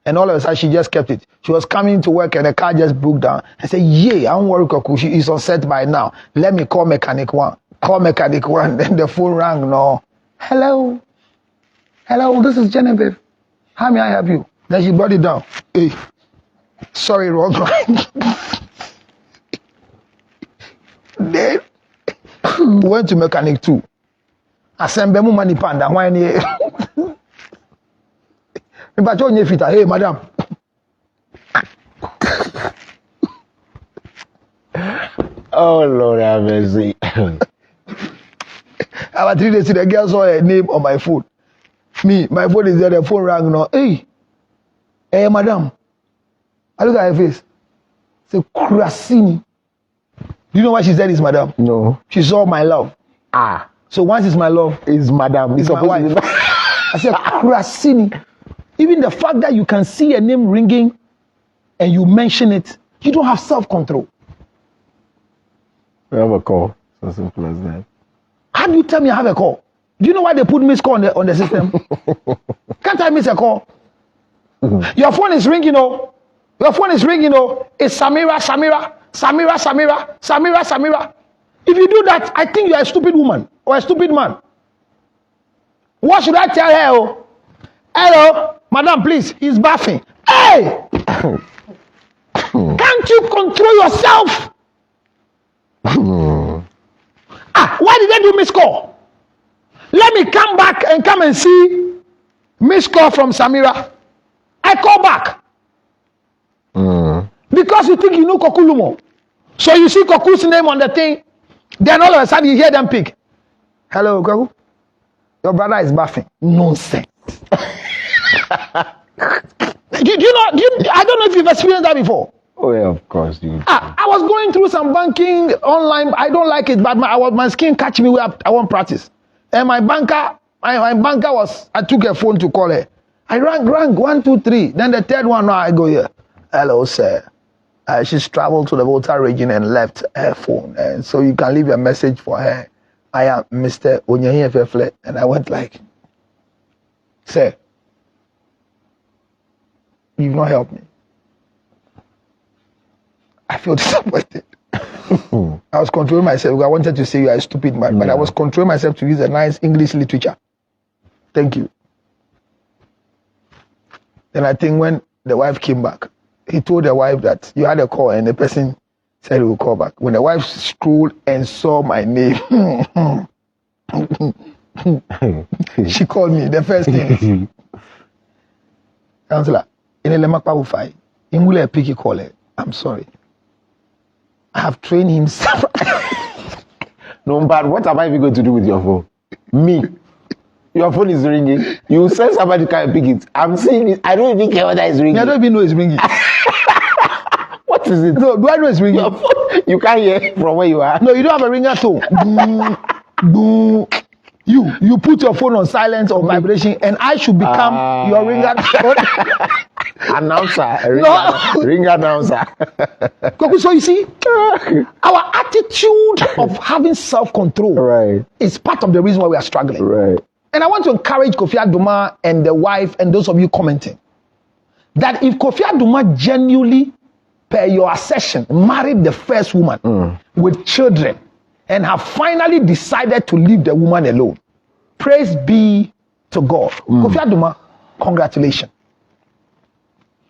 Speaker 2: And all of a sudden, she just kept it. She was coming to work and the car just broke down. I said, yeah, I don't worry, Koku. She is on set by now. Let me call mechanic 1. Call mechanic 1. Then the phone rang. No. Hello. Hello, this is Genevieve. How may I help you? Then she brought it down. Hey, sorry, wrong line. Then went to mechanic 2. I sent them money panda. Why ni? Hey, madam.
Speaker 1: Oh Lord, have mercy.
Speaker 2: About 3 days, the girl saw a name on my phone. My phone is there, the phone rang now. Hey, madam. I look at her face. Say, Krasini. Do you know why she said it's madam?
Speaker 1: No.
Speaker 2: She saw my love. So once it's my love,
Speaker 1: it's madam.
Speaker 2: It's my wife. I said, Krasini. Even the fact that you can see a name ringing and you mention it, you don't have self-control.
Speaker 1: We have a call. So simple as that.
Speaker 2: How do you tell me I have a call? Do you know why they put missed call on the system? Can't I miss a call? Your phone is ringing, oh. Your phone is ringing, oh. It's Samira. If you do that, I think you are a stupid woman or a stupid man. What should I tell her? Oh? Hello, madam, please. He's bathing. Hey! Can't you control yourself? Why did they do missed call? Let me come back and come and see missed call from Samira. I call back. Because you think you know Kokulumo. So you see Koku's name on the thing, then all of a sudden you hear them pick. Hello, Koku. Your brother is buffing. Nonsense. do you know? I don't know if you've experienced that before.
Speaker 1: Oh yeah, of course, dude.
Speaker 2: I was going through some banking online. I don't like it, but my skin catch me where I want practice. And my banker was. I took a phone to call her. I rang 1, 2, 3. Then the third one, now I go here. Hello, sir. She's traveled to the Volta region and left her phone, and so you can leave a message for her. I am Mr. Onyehi Fefle, and I went like, sir, you've not helped me. I feel disappointed. I was controlling myself. I wanted to say you are a stupid man, but I was controlling myself to use a nice English literature. Thank you. Then I think when the wife came back, he told the wife that you had a call and the person said he will call back. When the wife scrolled and saw my name, she called me. The first thing, Counselor, in a picky caller. I'm sorry. I have trained him several.
Speaker 1: No, but what am I even going to do with your phone? Me. Your phone is ringing. You send somebody to come and pick it. I'm seeing it. I don't even care whether it's ringing.
Speaker 2: I don't even know it's ringing.
Speaker 1: What is it?
Speaker 2: No, do I know it's ringing?
Speaker 1: Your phone, you can't hear from where you are.
Speaker 2: No, you don't have a ringer tone. You put your phone on silent or vibration, and I should become your ringer.
Speaker 1: Announcer. Ring announcer.
Speaker 2: So you see, our attitude of having self-control is part of the reason why we are struggling.
Speaker 1: Right.
Speaker 2: And I want to encourage Kofi Adoma and the wife and those of you commenting that if Kofi Adoma genuinely, per your assertion, married the first woman with children and have finally decided to leave the woman alone, praise be to God. Kofi Adoma, congratulations.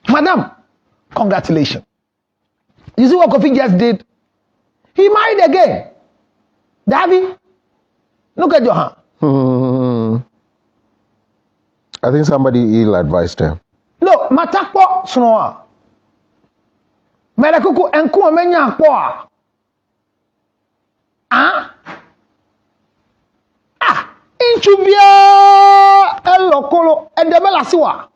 Speaker 2: Madam, congratulations. You see what Kofi just did? He married again. Davy, look at your hand.
Speaker 1: I think somebody ill-advised him.
Speaker 2: No, matakpo snoa. Merekuku enku amenya po. Inchubia elokolo edebela siwa.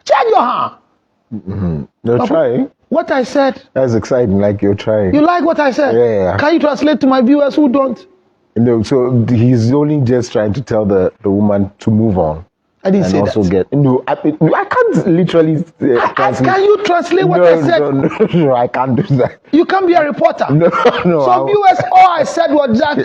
Speaker 2: Change your hand.
Speaker 1: You're trying.
Speaker 2: What I said.
Speaker 1: That's exciting, like you're trying.
Speaker 2: You like what I said?
Speaker 1: Yeah.
Speaker 2: Can you translate to my viewers who don't?
Speaker 1: No, so he's only just trying to tell the woman to move on.
Speaker 2: I didn't say
Speaker 1: also
Speaker 2: that.
Speaker 1: I can't literally translate.
Speaker 2: Can you translate what I said?
Speaker 1: No, I can't do that.
Speaker 2: You can't be a reporter.
Speaker 1: No.
Speaker 2: So viewers, all I said was that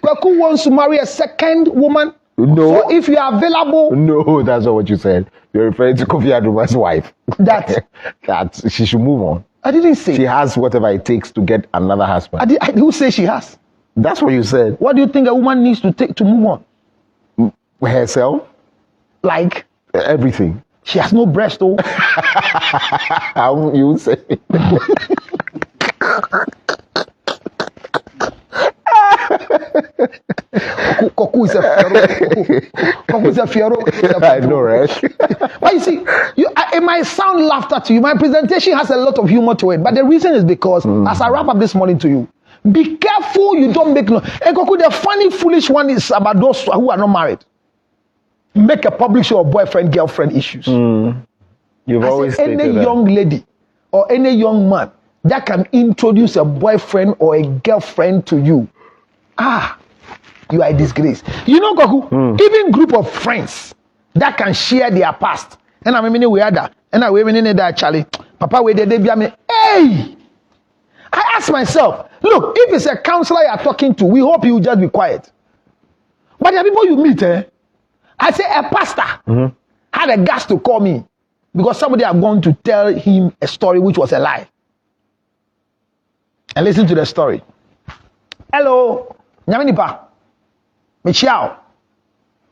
Speaker 2: Kwaku wants to marry a second woman.
Speaker 1: No.
Speaker 2: So if you are available.
Speaker 1: No, that's not what you said. You're referring to Kofi Aduma's wife.
Speaker 2: That
Speaker 1: she should move on.
Speaker 2: I didn't say.
Speaker 1: She has whatever it takes to get another husband.
Speaker 2: Who say she has?
Speaker 1: That's what you said.
Speaker 2: What do you think a woman needs to take to move on?
Speaker 1: Herself?
Speaker 2: Like?
Speaker 1: Everything.
Speaker 2: She has no breast, though.
Speaker 1: How you say?
Speaker 2: Koku is a fiero. Koku is a fiero.
Speaker 1: I know, right?
Speaker 2: But you see, it might sound laughter to you. My presentation has a lot of humor to it. But the reason is because, as I wrap up this morning to you, be careful you don't make noise. And Koku, the funny, foolish one is about those who are not married. Make a public show of boyfriend, girlfriend issues.
Speaker 1: You've always stated
Speaker 2: any
Speaker 1: that.
Speaker 2: young lady or any young man that can introduce a boyfriend or a girlfriend to you, you are a disgrace. You know, Koku, even group of friends that can share their past. And I mean, we are that. And I mean, that Charlie, Papa, we did me. Hey, I ask myself, look, if it's a counselor you are talking to, we hope you will just be quiet. But the people you meet, I say a pastor had a guts to call me because somebody had gone to tell him a story which was a lie. And listen to the story. Hello, Nyaminipa, Michiao.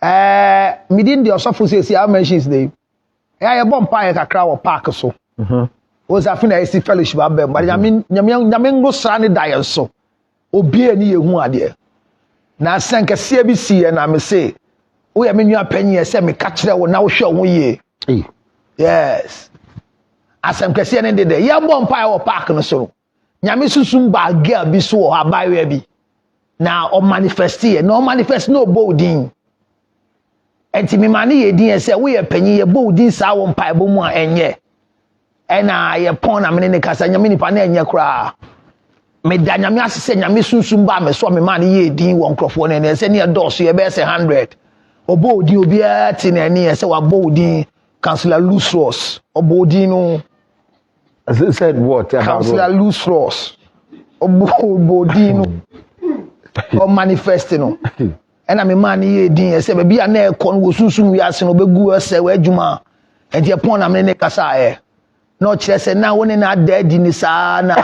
Speaker 2: Midin the Osofu says, I mention his name. I bomb pie a crowd park so. Was a fin I see fellowship, but Yamin go sunny diet so. Obey any who are there. na sankasia bi sie na me say wo ya me nua panyi say me ka kire wo na wo hwe wo ye yes asankasia ne de ya bɔ mpa wo park no so nyame susum ba girl bi so wo abawe bi na o manifest ye no manifest no boldin enti me mane ye din say wo ye panyi ye boldin sa wo mpa bo mu a enye ena ye pon na me ne kasa nyame nipa na enye kra me da nyame asese nyame sunsun ba me so me man ye din won krofo ne se ne dose ye be se 100 obo odin obi ati na ne se wa bo odin Councillor Lusros obo odin no
Speaker 1: said what about
Speaker 2: Councillor Lusros obo odin no o manifest no ena me man ye din se be bia na e kon wo sunsun wi ase no begu se wa adwuma enti e pon na me ne kasa e no chere say na woni na daddy ni sa na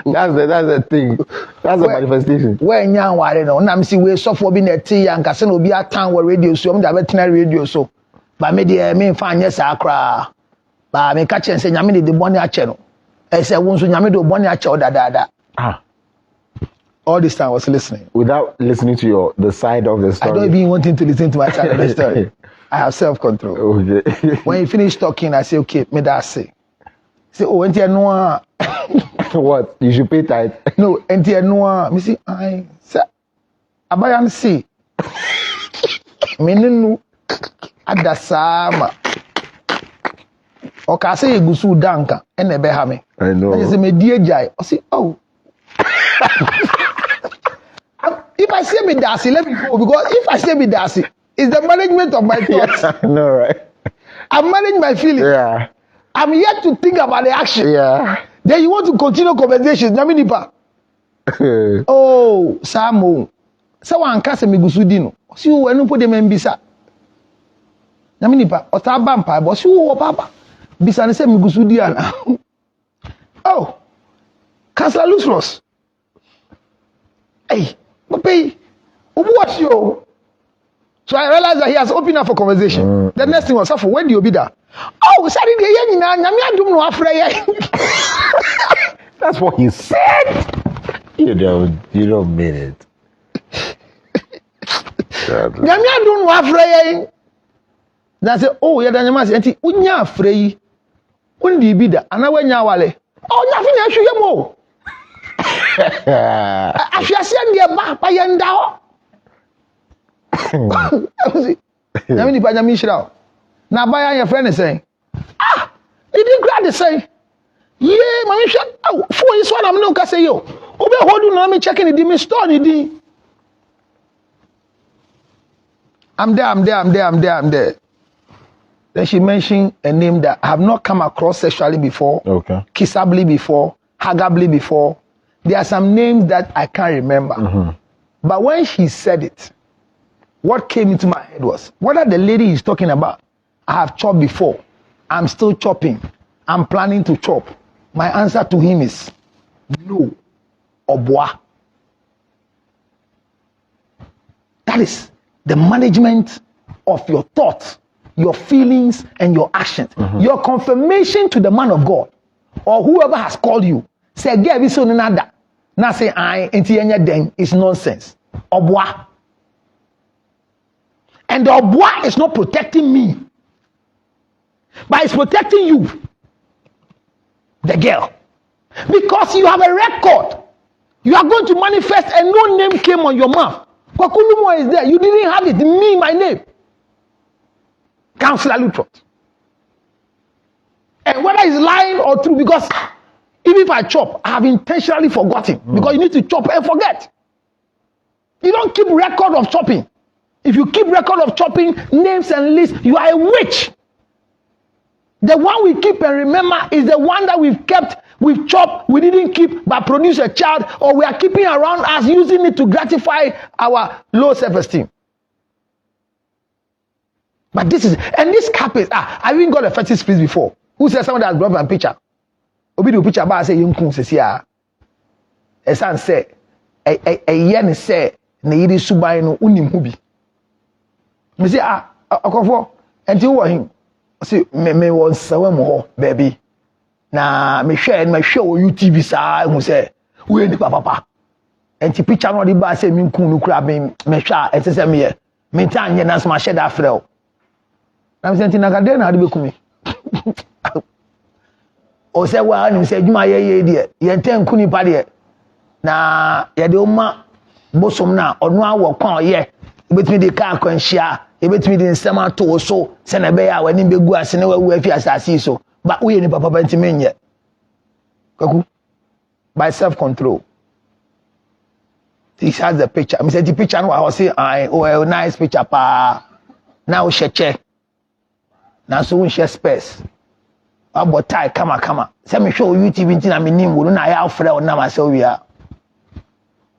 Speaker 1: that's the thing, that's the manifestation
Speaker 2: when nya ware no na me si we sofo bi na ti ya nka se na obi atan wo radio so me da betina radio so ba me de me fa anye sa kra ba me ka chen say nyame de boni ache no e say won so nyame de boni ache o dada all this time I was listening
Speaker 1: without listening to the side of the story.
Speaker 2: I don't even wanting to listen to my side of the story. I have self-control.
Speaker 1: Okay.
Speaker 2: When you finish talking, I say, okay, me that say. Say, oh, enti no.
Speaker 1: What? You should pay tithe.
Speaker 2: No, enti no. Me say, I say, abayan say. Me nenu adasama. Oka say egusu danka ene be ha me.
Speaker 1: I know.
Speaker 2: I say me die jai. I say, oh. If I say me dasi, let me go because if I say me dasi, it's the management of my thoughts.
Speaker 1: Yeah, no, right?
Speaker 2: I'm managing my feelings.
Speaker 1: Yeah.
Speaker 2: I'm yet to think about the action.
Speaker 1: Yeah.
Speaker 2: Then you want to continue conversations. Nyaminipa. Oh, Samo. So one kase migusudino. Si wo enu po de membisa. Nyaminipa. Ota bampa bo si wo papa. Bisa ne se migusudi ana. Oh. Councillor Lusros. Hey, Papi. Who was you? So I realized that he has opened up for conversation. The next thing was, when do you be there? Oh, sorry,
Speaker 1: that's what you said. You don't mean it.
Speaker 2: That's it. Oh, yeah, then you must say, Unya free. When do you be there? And I went wale. Oh, nothing else you more. I should send you back by your down. Nyame nipa nyame shira na baya your friend is saying he didn't grab the say yeah mami shot for this one I'm no ka say yo obe hold you na me checking the me store the I'm there. Then she mentioned a name that I have not come across sexually before,
Speaker 1: okay,
Speaker 2: kissably before, huggably before. There are some names that I can't remember, but when she said it, what came into my head was, what the lady is talking about? I have chopped before. I'm still chopping. I'm planning to chop. My answer to him is no. Obwa. That is the management of your thoughts, your feelings, and your actions. Your confirmation to the man of God or whoever has called you. Say, "Get so nada." Now say, "I enti then is nonsense." Obwa. And the obwa is not protecting me, but it's protecting you, the girl. Because you have a record. You are going to manifest and no name came on your mouth. Kwakulumo is there. You didn't have it. Me, my name. Councillor Lutrot. And whether it's lying or true, because even if I chop, I have intentionally forgotten. Because you need to chop and forget. You don't keep record of chopping. If you keep record of chopping, names and lists, you are a witch. The one we keep and remember is the one that we've kept, we've chopped, we didn't keep, but produce a child, or we are keeping around us, using it to gratify our low self-esteem. But this is, and this carpet, I even got a fetish spirit before. Who said someone that has brought my picture? Obi do picture, but I say, Yunkun says, yeah. A son say, a yen say, ne yidi subai no unim hubi. Me say, akofo, enti wo him. Say, me won sawe mo ho, baby. Na me share wo UTV sa, mo say, we ni papa. and the picture no the ba say me nku no kura me hwa e say me me tan ye na so ma share that frel na me say na ka dey na ade be kumi o say wa ni say djuma ye de ye ntan nku ni pa de na ye de o ma bosom na ono awo kwan ye ebetimi de ka akwanhia ebetimi de nsema to so se na be ya wani begu ase na wawu afi asase so ba wo ye ni papa ba ntimi nye kaku by self control. He has the picture. I said the picture no I was say oh nice picture pa now she check na so we share space about tie kama say me show YouTube nti na me nim wo na ya frɛ o na ma say we are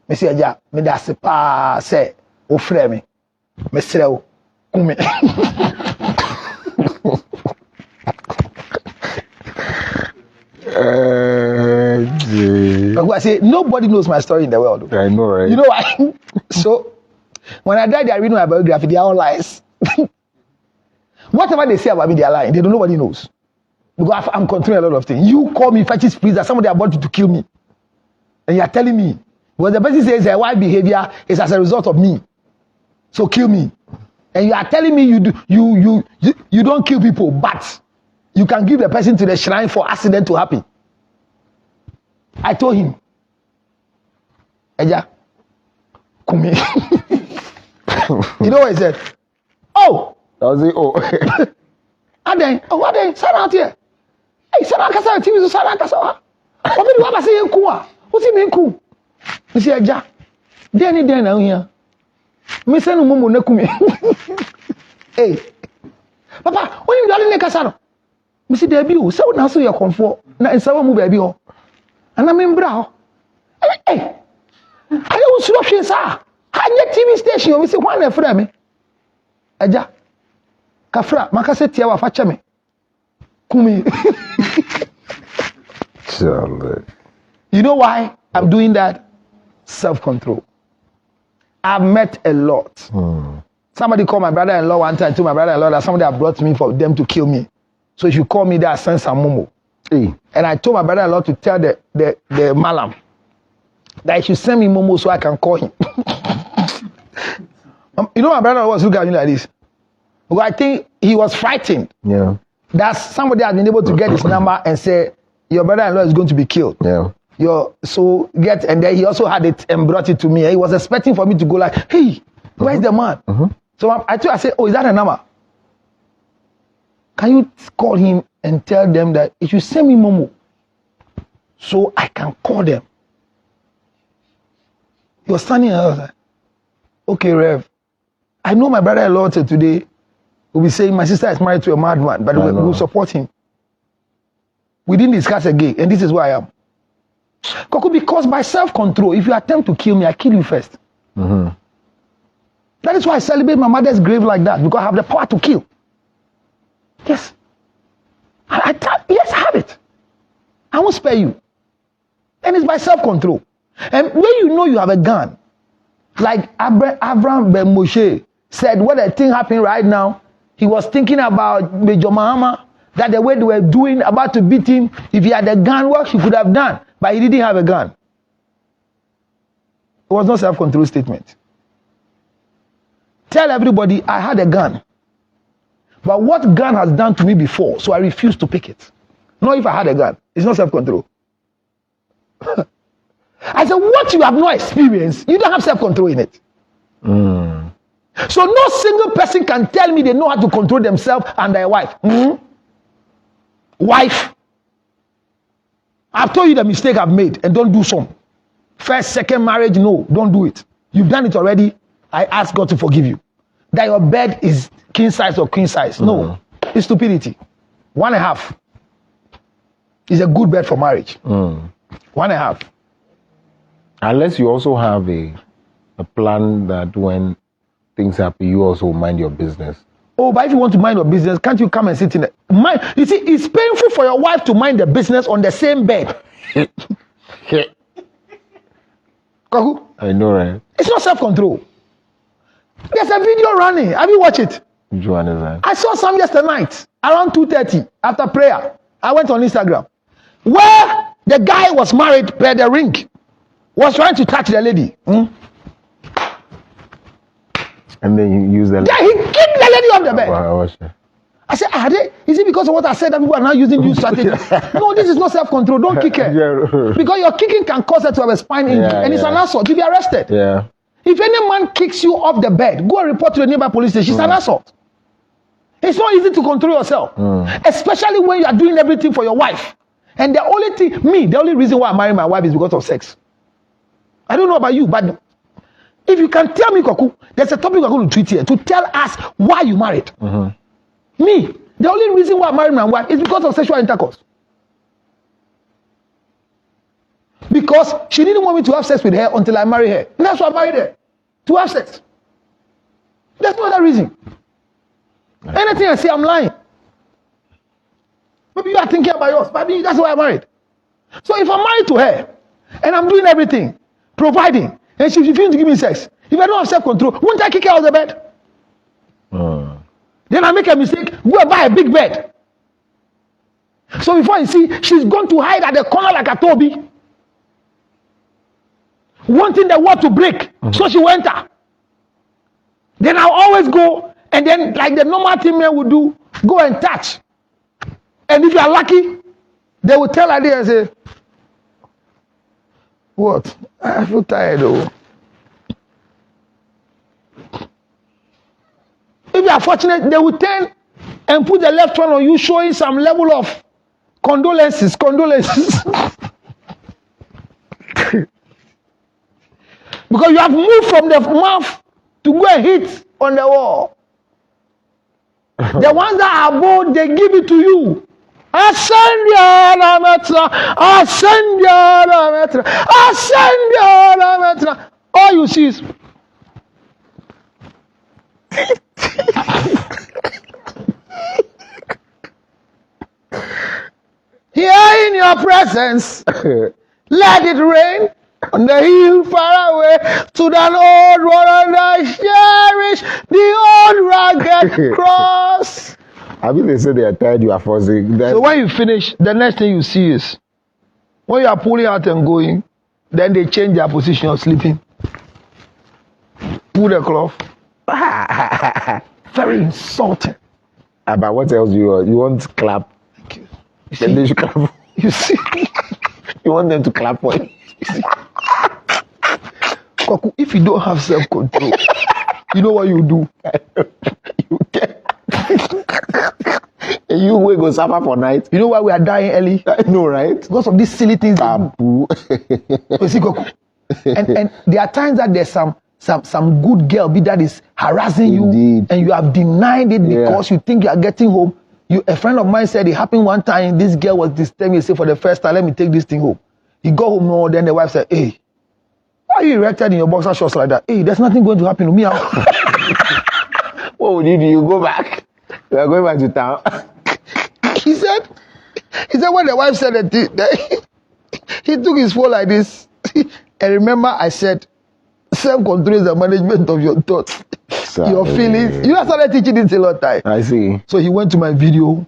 Speaker 2: me say aja me da se pa say o frɛ me serɛ o kumi I say nobody knows my story in the world.
Speaker 1: I know, right?
Speaker 2: You know why? So when I died, I read my biography. They are all lies. Whatever they say about me, they are lying. They don't nobody knows because I'm controlling a lot of things. You call me fetish priest that somebody about to kill me, and you are telling me well the person says why behavior is as a result of me, so kill me, and you are telling me you don't kill people, but you can give the person to the shrine for accident to happen. I told him, Eja, kumi. You know what he said? Oh,
Speaker 1: I was like, oh.
Speaker 2: And then, what then? Stand out here. Hey, stand out, kasa, TV, stand out, kasa. What do you want to say? Kuwa. What's it mean, ku? He said, Eja, Danny, now here. Me say no mumu na kumi. Hey, Papa, when you darling kasa, me say there be you. Say na so your comfort. Na insawa mu baby ho. Ana me mbra ho. Hey, I don't sure she sa. Hanye TV station, me say one na frɛ me. Eja. Kafra, makase tia wa fa che me. Kumi. You know why I'm doing that? Self-control. I've met a lot. Somebody called my brother-in-law one time, told my brother-in-law that somebody had brought me for them to kill me. So if you call me that, send some momo. Hey. And I told my brother-in-law to tell the malam that he should send me momo so I can call him. You know my brother-in-law was looking at me like this. Because I think he was frightened.
Speaker 1: Yeah.
Speaker 2: That somebody had been able to get his number and say, your brother-in-law is going to be killed.
Speaker 1: Yeah.
Speaker 2: And then he also had it and brought it to me. He was expecting for me to go like, hey, where's the man? So I said, oh, is that a number? Can you call him and tell them that if you send me momo so I can call them? He was standing there. I was like, okay, Rev. I know my brother-in-law today will be saying my sister is married to a madman, but we will support him. We didn't discuss again, and this is where I am. Because by self-control, if you attempt to kill me, I kill you first. That is why I celebrate my mother's grave like that, because I have the power to kill. Yes. Yes, I have it. I won't spare you. And it's by self-control. And when you know you have a gun, like Abraham Ben Moshe said, what a thing happened right now, he was thinking about Major Mahama, that the way they were doing, about to beat him, if he had a gun, what he could have done. But he didn't have a gun. It was not self-control statement. Tell everybody I had a gun. But what gun has done to me before, so I refuse to pick it. Not if I had a gun. It's not self-control. I said, what you have not experienced, you don't have self-control in it. So no single person can tell me they know how to control themselves and their wife. Wife. I've told you the mistake I've made and don't do some. First, second marriage, no, don't do it. You've done it already. I ask God to forgive you. That your bed is king size or queen size. No, it's stupidity. 1.5 is a good bed for marriage. 1.5.
Speaker 1: Unless you also have a plan that when things happen, you also mind your business.
Speaker 2: Oh, but if you want to mind your business, can't you come and sit in it? You see, it's painful for your wife to mind the business on the same bed. Kaku?
Speaker 1: I know, right?
Speaker 2: It's not self-control. There's a video running. Have you watched it?
Speaker 1: Which one is that?
Speaker 2: I saw some yesterday night, around 2:30, after prayer. I went on Instagram, where the guy was married per the ring. was trying to touch the lady.
Speaker 1: And then you use the.
Speaker 2: Then he kicked the lady off the bed.
Speaker 1: Wow,
Speaker 2: I said, is it because of what I said that people are now using new strategies? No, this is not self-control. Don't kick her.
Speaker 1: Yeah.
Speaker 2: Because your kicking can cause her to have a spine injury. And it's an assault. You'll be arrested.
Speaker 1: Yeah.
Speaker 2: If any man kicks you off the bed, go and report to the nearby police station. It's an assault. It's not easy to control yourself. Especially when you are doing everything for your wife. And the only reason why I marry my wife is because of sex. I don't know about you, but if you can tell me, Koku, there's a topic we're going to treat here to tell us why you married. Me, the only reason why I married my wife is because of sexual intercourse. Because she didn't want me to have sex with her until I married her. And that's why I married her. To have sex. There's no other reason. Anything I say, I'm lying. Maybe you are thinking about yours, but that's why I married. So if I'm married to her, and I'm doing everything, providing, and she refuses to give me sex, if I don't have self-control, won't I kick her out of the bed? Then I make a mistake, go and buy a big bed. So before you see, she's going to hide at the corner like a Toby, wanting the wall to break, so she will enter. Then I'll always go, and then like the normal thing men would do, go and touch. And if you are lucky, they will tell her there and say, what? I feel tired though. If you are fortunate, they will turn and put the left one on you, showing some level of condolences. Because you have moved from the mouth to go and hit on the wall. The ones that are bold, they give it to you. All you see is here in your presence, let it rain on the hill far away to that old one and I cherish the old rugged cross.
Speaker 1: I mean, they say they are tired, you are forcing.
Speaker 2: So when you finish, the next thing you see is when you are pulling out and going, then they change their position of sleeping. Pull the cloth. Very insulting.
Speaker 1: But what else do you want? You want to clap?
Speaker 2: Thank you.
Speaker 1: Then they should clap.
Speaker 2: You see?
Speaker 1: You want them to clap for you?
Speaker 2: Kwaku, if you don't have self-control, you know what you do?
Speaker 1: You get. You will go suffer for night.
Speaker 2: You know why we are dying early?
Speaker 1: I know, right?
Speaker 2: Because of these silly things.
Speaker 1: Babu.
Speaker 2: You see, Kwaku? And there are times that there's some good girl that is harassing
Speaker 1: Indeed.
Speaker 2: you, and you have denied it because you think you are getting home. A friend of mine said it happened one time. This girl was disturbing. He said, for the first time, let me take this thing home. He got home, no, then the wife said, hey, why are you erected in your boxer shorts like that? Hey, there's nothing going to happen to me.
Speaker 1: What would you do? You go back. You are going back to town.
Speaker 2: He said when the wife said that, he took his phone like this. And remember, I said, self-control is the management of your thoughts, your feelings. You have started teaching this a lot of time.
Speaker 1: I see.
Speaker 2: So he went to my video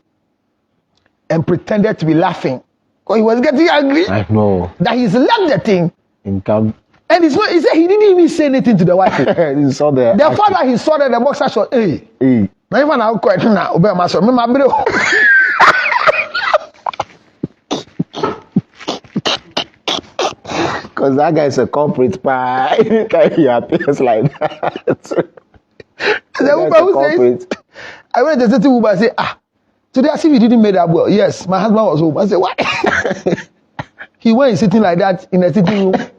Speaker 2: and pretended to be laughing. Because he was getting angry.
Speaker 1: I know.
Speaker 2: That he's left the thing.
Speaker 1: In camp.
Speaker 2: And it's not, he said he didn't even say anything to the wife.
Speaker 1: He saw the
Speaker 2: fact that he saw that the boxer shot, hey. Now even I'll quite now, obey my son.
Speaker 1: Because that guy is a culprit, but he appears like that.
Speaker 2: The woman who says, I went to the woman and say, today I see you didn't make that well. Yes, my husband was home. I said, why? He went sitting like that in the sitting room,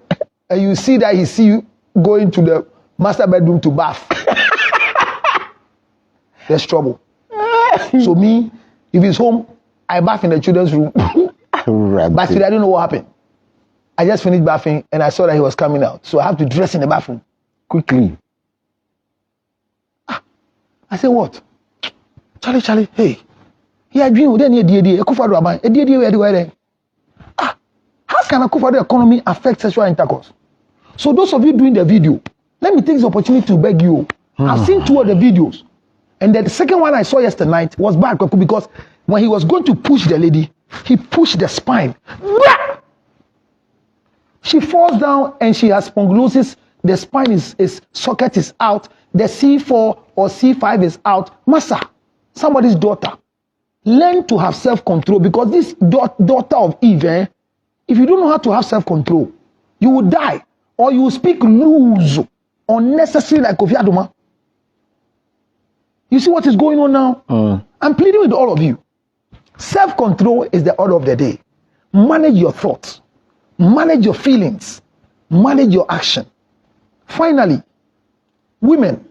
Speaker 2: and you see that he see you going to the master bedroom to bath. There's trouble. So me, if he's home, I bath in the children's room. But today I don't know what happened. I just finished bathing and I saw that he was coming out. So I have to dress in the bathroom quickly. I said, what? Charlie, hey. How can a Kufa economy affect sexual intercourse? So those of you doing the video, let me take this opportunity to beg you. I've seen 2 of the videos. And the second one I saw yesterday night was bad because when he was going to push the lady, he pushed the spine. She falls down and she has spondylosis. The spine is socket is out. The C4 or C5 is out. Massa, somebody's daughter. Learn to have self-control, because this daughter of Eve, if you don't know how to have self-control, you will die, or you will speak loose, unnecessary, like Kofi Adoma. You see what is going on now? I'm pleading with all of you. Self-control is the order of the day. Manage your thoughts, manage your feelings, manage your action. Finally, women,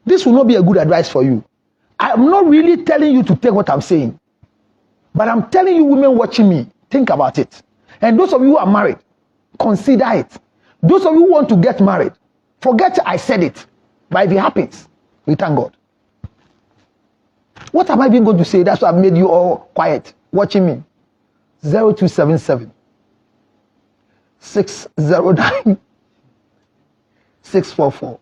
Speaker 2: this will not be a good advice for you. I'm not really telling you to take what I'm saying, but I'm telling you, women watching me, think about it. And those of you who are married, consider it. Those of you who want to get married, forget I said it. But if it happens, we thank God. What am I even going to say? That's why I've made you all quiet, watching me. 0277 609 644.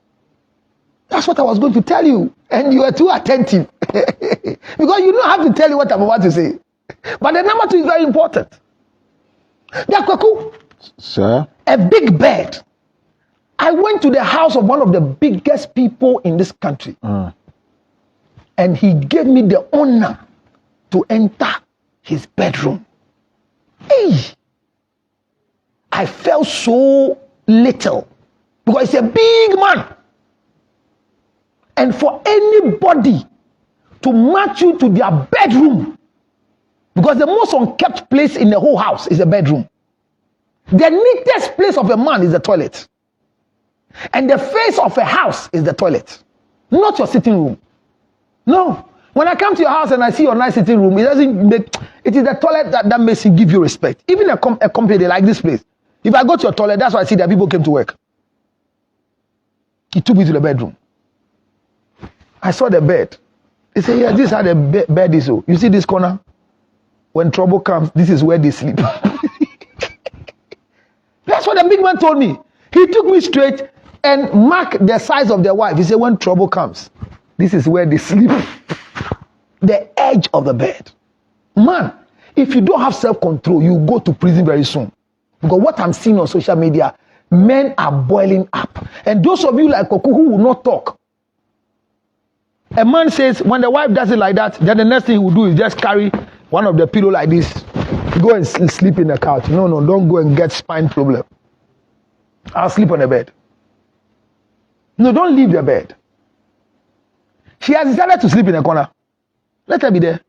Speaker 2: That's what I was going to tell you. And you are too attentive. Because you don't have to tell you what I'm about to say. But the number 2 is very important. Yakwaku,
Speaker 1: Sir?
Speaker 2: a big bed. I went to the house of one of the biggest people in this country. And he gave me the honor to enter his bedroom. Hey! I felt so little, because he's a big man. And for anybody to match you to their bedroom, because the most unkept place in the whole house is the bedroom. The neatest place of a man is the toilet. And the face of a house is the toilet, not your sitting room. No. When I come to your house and I see your nice sitting room, it doesn't make, it is the toilet that makes you give you respect. Even a company like this place. If I go to your toilet, that's why I see that people came to work. He took me to the bedroom. I saw the bed. He said, yeah, this is how the bed is. So you see this corner? When trouble comes, this is where they sleep. That's what the big man told me. He took me straight and marked the size of their wife. He said, when trouble comes, this is where they sleep. The edge of the bed. Man, if you don't have self-control, you go to prison very soon. Because what I'm seeing on social media, men are boiling up. And those of you like Koku who will not talk. A man says, when the wife does it like that, then the next thing he will do is just carry one of the pillow like this. Go and sleep in the couch. No, don't go and get spine problem. I'll sleep on the bed. No, don't leave the bed. She has decided to sleep in a corner. Let her be there.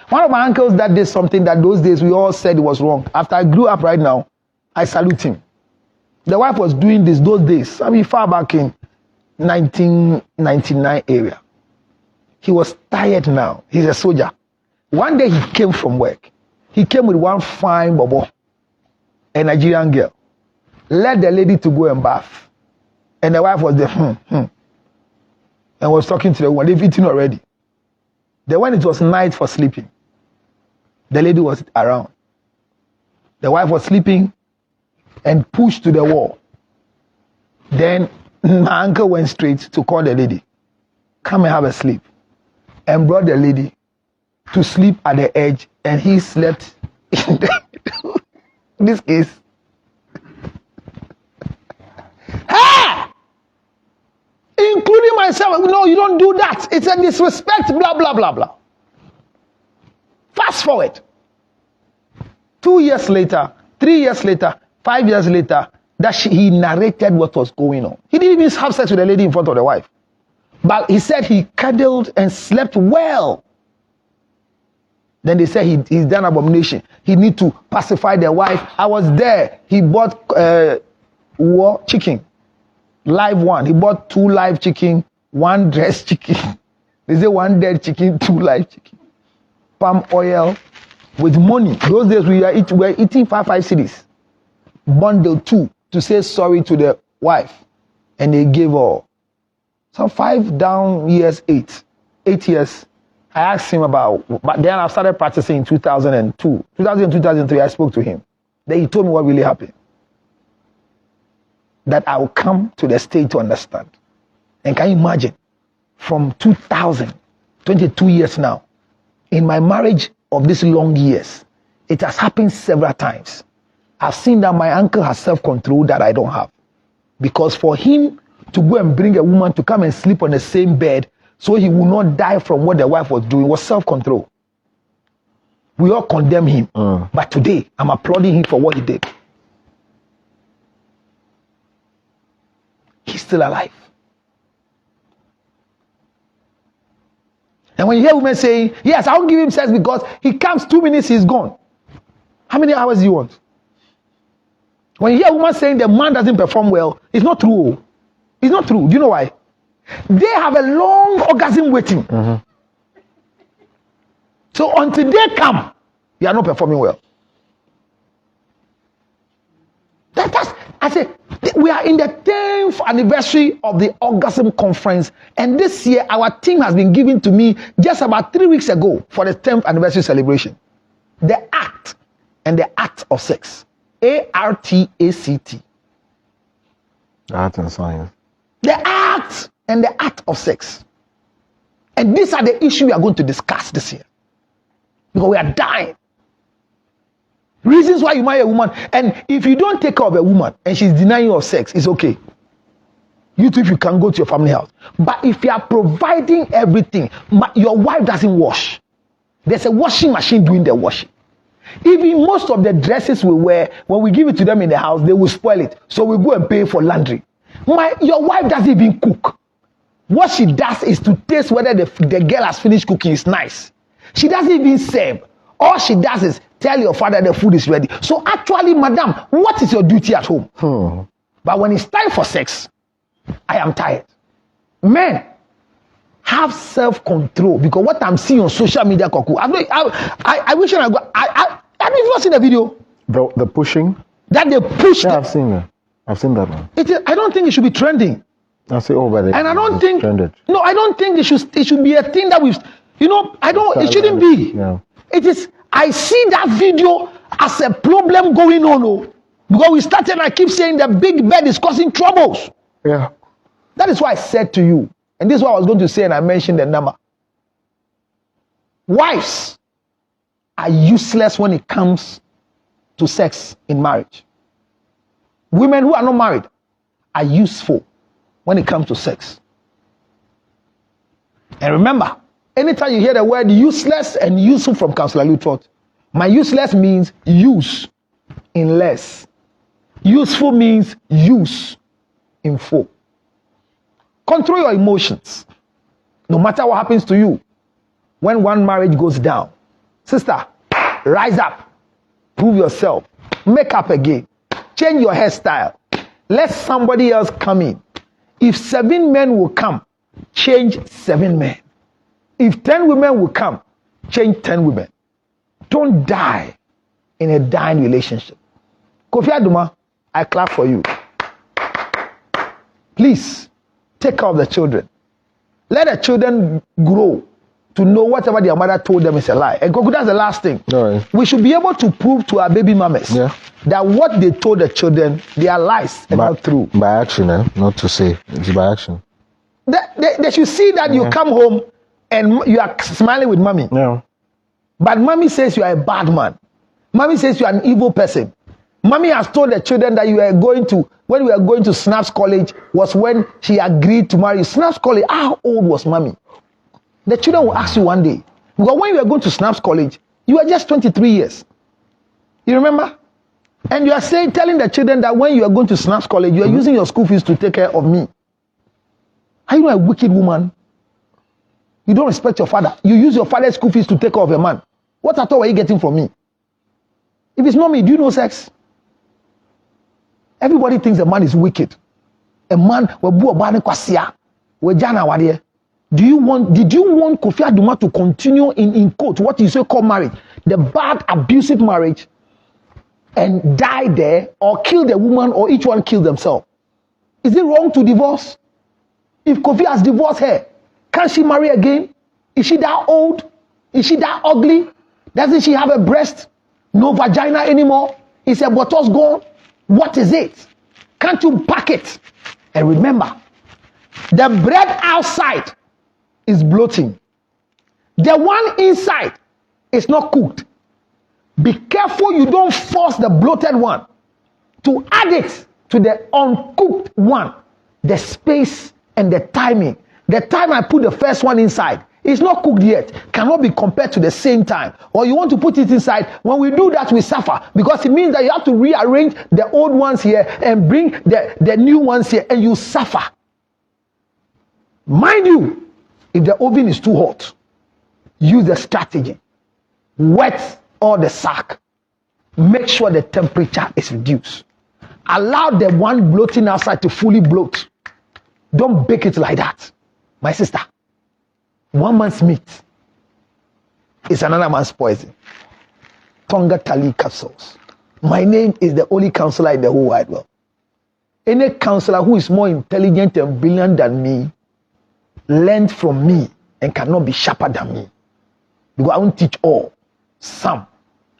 Speaker 2: One of my uncles that did something that those days we all said was wrong. After I grew up right now, I salute him. The wife was doing this those days. I mean, far back in 1999 area. He was tired now. He's a soldier. One day he came from work. He came with one fine bobo, a Nigerian girl. Led the lady to go and bath. And the wife was there, and was talking to the woman. They've eaten already. Then when it was night for sleeping, the lady was around. The wife was sleeping and pushed to the wall. Then my uncle went straight to call the lady. Come and have a sleep. And brought the lady to sleep at the edge, and he slept in this case. Hey! Including myself. No, you don't do that. It's a disrespect, blah, blah, blah, blah. Fast forward. 2 years later, 3 years later, 5 years later, he narrated what was going on. He didn't even have sex with the lady in front of the wife. But he said he cuddled and slept well. Then they said he's done abomination. He need to pacify the wife. I was there. He bought chicken. Live one. He bought 2 live chicken, 1 dressed chicken. They say 1 dead chicken, 2 live chicken. Palm oil with money. Those days we were eating 5 cedis. Bundle 2 to say sorry to the wife. And they gave all. So 5 down years, 8 years. I asked him about, but then I started practicing in 2002. 2003, I spoke to him. Then he told me what really happened. That I will come to the state to understand. And can you imagine? From 2000, 22 years now, in my marriage of these long years, it has happened several times. I've seen that my uncle has self-control that I don't have. Because for him to go and bring a woman to come and sleep on the same bed so he will not die from what the wife was doing was self-control. We all condemn him. But today, I'm applauding him for what he did. He's still alive. And when you hear women saying, yes, I won't give him sex because he comes 2 minutes, he's gone. How many hours do you want? When you hear a woman saying the man doesn't perform well, it's not true. It's not true. Do you know why? They have a long orgasm waiting. So until they come, you are not performing well. I say, we are in the 10th anniversary of the orgasm conference, and this year our team has been given to me just about 3 weeks ago for the 10th anniversary celebration. The act and the act of sex. ARTACT.
Speaker 1: Art and science.
Speaker 2: The act and the act of sex. And these are the issues we are going to discuss this year. Because we are dying. Reasons why you marry a woman. And if you don't take care of a woman and she's denying you of sex, it's okay. You too, if you can go to your family house. But if you are providing everything, your wife doesn't wash. There's a washing machine doing the washing. Even most of the dresses we wear, when we give it to them in the house, they will spoil it. So we go and pay for laundry. Your wife doesn't even cook. What she does is to taste whether the girl has finished cooking is nice. She doesn't even serve. All she does is tell your father the food is ready. So actually, madam, what is your duty at home? But when it's time for sex, I am tired. Men, have self-control, because what I'm seeing on social media, Koku, I wish I go. Have you not seen the video?
Speaker 1: The pushing?
Speaker 2: That they pushed.
Speaker 1: Yeah, I've seen that. I've seen that one.
Speaker 2: I don't think it should be trending.
Speaker 1: I say, but
Speaker 2: and I don't think.
Speaker 1: Trended.
Speaker 2: No, I don't think it should be a thing that we've. I don't. It shouldn't be.
Speaker 1: Yeah.
Speaker 2: It is. I see that video as a problem going on, because we started. I keep saying the big bed is causing troubles.
Speaker 1: Yeah.
Speaker 2: That is why I said to you, and this is what I was going to say, and I mentioned the number. Wives are useless when it comes to sex in marriage. Women who are not married are useful when it comes to sex. And remember, anytime you hear the word useless and useful from Counselor Lutrot, my useless means use in less. Useful means use in full. Control your emotions. No matter what happens to you, when one marriage goes down, sister, rise up, prove yourself, make up again, change your hairstyle, let somebody else come in. If 7 men will come, change 7 men. If 10 women will come, change 10 women. Don't die in a dying relationship. Kofi Aduma, I clap for you. Please, take care of the children. Let the children grow to know whatever their mother told them is a lie. And Koku, that's the last thing.
Speaker 1: Right.
Speaker 2: We should be able to prove to our baby mamas that what they told the children, they are lies and not true.
Speaker 1: By action, not to say. It's by action.
Speaker 2: They should see that you come home and you are smiling with mommy.
Speaker 1: Yeah.
Speaker 2: But mommy says you are a bad man. Mommy says you are an evil person. Mommy has told the children that when we are going to Snaps College was when she agreed to marry. Snaps College, how old was mommy? The children will ask you one day. Because when you were going to Snaps College, you were just 23 years. You remember? And you are telling the children that when you are going to Snaps College, you are using your school fees to take care of me. Are you a wicked woman? You don't respect your father. You use your father's school fees to take care of a man. What at all are you getting from me? If it's not me, do you know sex? Everybody thinks a man is wicked. A man did you want Kofi Aduma to continue in quote what you say called marriage, the bad abusive marriage, and die there, or kill the woman, or each one kill themselves? Is it wrong to divorce? If Kofi has divorced her, can she marry again? Is she that old? Is she that ugly? Doesn't she have a breast? No vagina anymore? Is her buttocks gone? What is it? Can't you pack it? And remember, the bread outside is bloating. The one inside is not cooked. Be careful you don't force the bloated one to add it to the uncooked one, the space and the timing. The time I put the first one inside, it's not cooked yet, cannot be compared to the same time. Or you want to put it inside, when we do that, we suffer, because it means that you have to rearrange the old ones here and bring the new ones here, and you suffer. Mind you, if the oven is too hot, use the strategy. Wet all the sack. Make sure the temperature is reduced. Allow the one bloating outside to fully bloat. Don't bake it like that. My sister, 1 month's meat is another man's poison. Tonga Tali capsules. My name is the only counselor in the whole wide world. Any counselor who is more intelligent and brilliant than me learned from me and cannot be sharper than me. Because I won't teach all. Some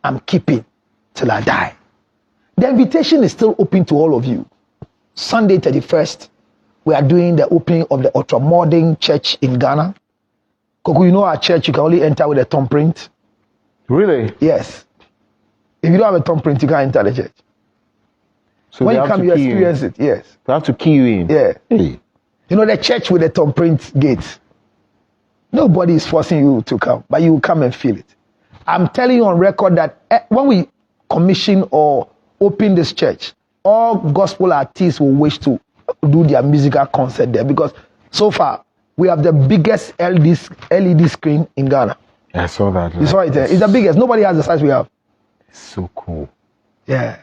Speaker 2: I'm keeping till I die. The invitation is still open to all of you. Sunday 31st, we are doing the opening of the ultra-modern church in Ghana. Koku, you know our church, you can only enter with a thumb print.
Speaker 1: Really?
Speaker 2: Yes. If you don't have a thumb print, you can't enter the church.
Speaker 1: So
Speaker 2: when you come, you experience it. Yes.
Speaker 1: They have to key you in.
Speaker 2: Yeah.
Speaker 1: Hey.
Speaker 2: You know the church with the thumb print gate. Nobody is forcing you to come, but you will come and feel it. I'm telling you on record that when we commission or open this church, all gospel artists will wish to do their musical concert there, because so far we have the biggest LED screen in Ghana.
Speaker 1: I saw that.
Speaker 2: You saw it there. It's the biggest. Nobody has the size we have.
Speaker 1: It's so cool.
Speaker 2: Yeah.